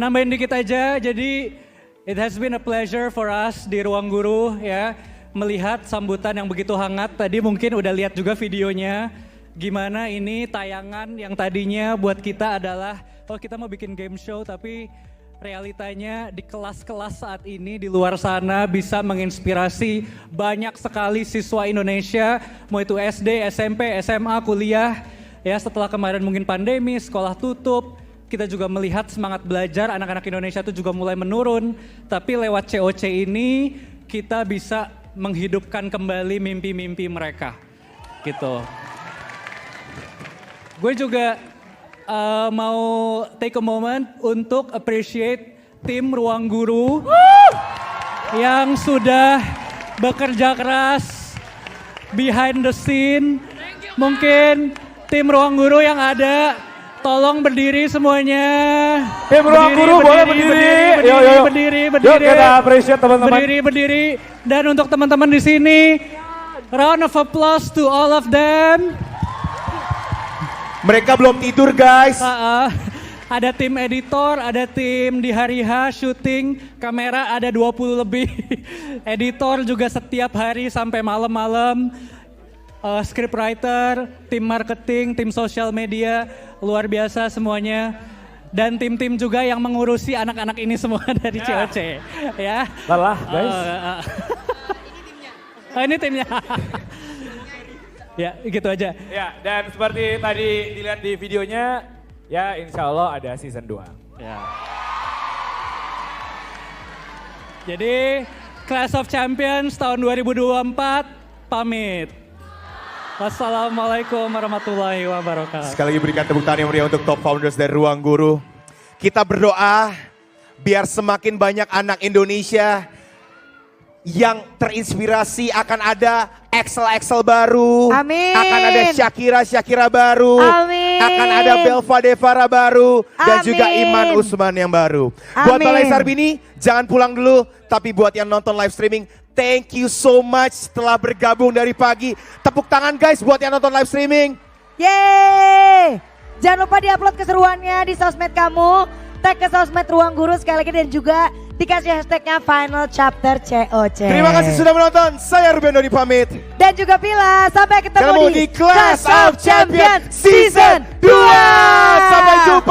[SPEAKER 15] nambahin dikit aja, jadi it has been a pleasure for us di Ruang Guru ya, melihat sambutan yang begitu hangat. Tadi mungkin udah lihat juga videonya, gimana ini tayangan yang tadinya buat kita adalah oh kita mau bikin game show, tapi realitanya di kelas-kelas saat ini di luar sana bisa menginspirasi banyak sekali siswa Indonesia, mau itu SD, SMP, SMA, kuliah. Ya setelah kemarin mungkin pandemi, sekolah tutup, kita juga melihat semangat belajar anak-anak Indonesia itu juga mulai menurun. Tapi lewat COC ini kita bisa menghidupkan kembali mimpi-mimpi mereka. Gitu. Gue juga mau take a moment untuk appreciate tim Ruang Guru yang sudah bekerja keras behind the scene. Mungkin tim Ruang Guru yang ada, tolong berdiri semuanya.
[SPEAKER 2] Tim Ruang Guru boleh berdiri.
[SPEAKER 15] Berdiri.
[SPEAKER 2] Yuk kita appreciate teman-teman.
[SPEAKER 15] Berdiri. Dan untuk teman-teman di sini, round of applause to all of them.
[SPEAKER 16] Mereka belum tidur guys.
[SPEAKER 15] Ada tim editor, ada tim di hari H, syuting, kamera ada 20 lebih. Editor juga setiap hari sampai malam-malam. Scriptwriter, tim marketing, tim sosial media, luar biasa semuanya. Dan tim-tim juga yang mengurusi anak-anak ini semua dari COC. Ya.
[SPEAKER 2] Lelah guys.
[SPEAKER 15] Ini timnya. Ya, gitu aja.
[SPEAKER 2] Ya, dan seperti tadi dilihat di videonya, ya insya Allah ada season 2.
[SPEAKER 15] Ya. Jadi, Clash of Champions tahun 2024 pamit. Wassalamualaikum warahmatullahi wabarakatuh.
[SPEAKER 16] Sekali lagi berikan tepuk tangan yang meriah untuk top founders dari Ruang Guru. Kita berdoa biar semakin banyak anak Indonesia yang terinspirasi, akan ada Excel baru.
[SPEAKER 1] Amin.
[SPEAKER 16] Akan ada Shakira baru.
[SPEAKER 1] Amin.
[SPEAKER 16] Akan ada Belva Devara baru. Dan
[SPEAKER 1] Amin.
[SPEAKER 16] juga Iman Usman yang baru.
[SPEAKER 1] Amin.
[SPEAKER 16] Buat Balai Sarbini, jangan pulang dulu. Tapi buat yang nonton live streaming, thank you so much telah bergabung dari pagi. Tepuk tangan guys buat yang nonton live streaming.
[SPEAKER 1] Yeay. Jangan lupa diupload keseruannya di sosmed kamu. Tag ke sosmed Ruang Guru sekali lagi dan juga dikasih hashtagnya Final Chapter COC.
[SPEAKER 16] Terima kasih sudah menonton. Saya Ruben Dodi pamit.
[SPEAKER 1] Dan juga Pila, sampai ketemu di
[SPEAKER 16] Clash of Champions Season 2. Sampai jumpa.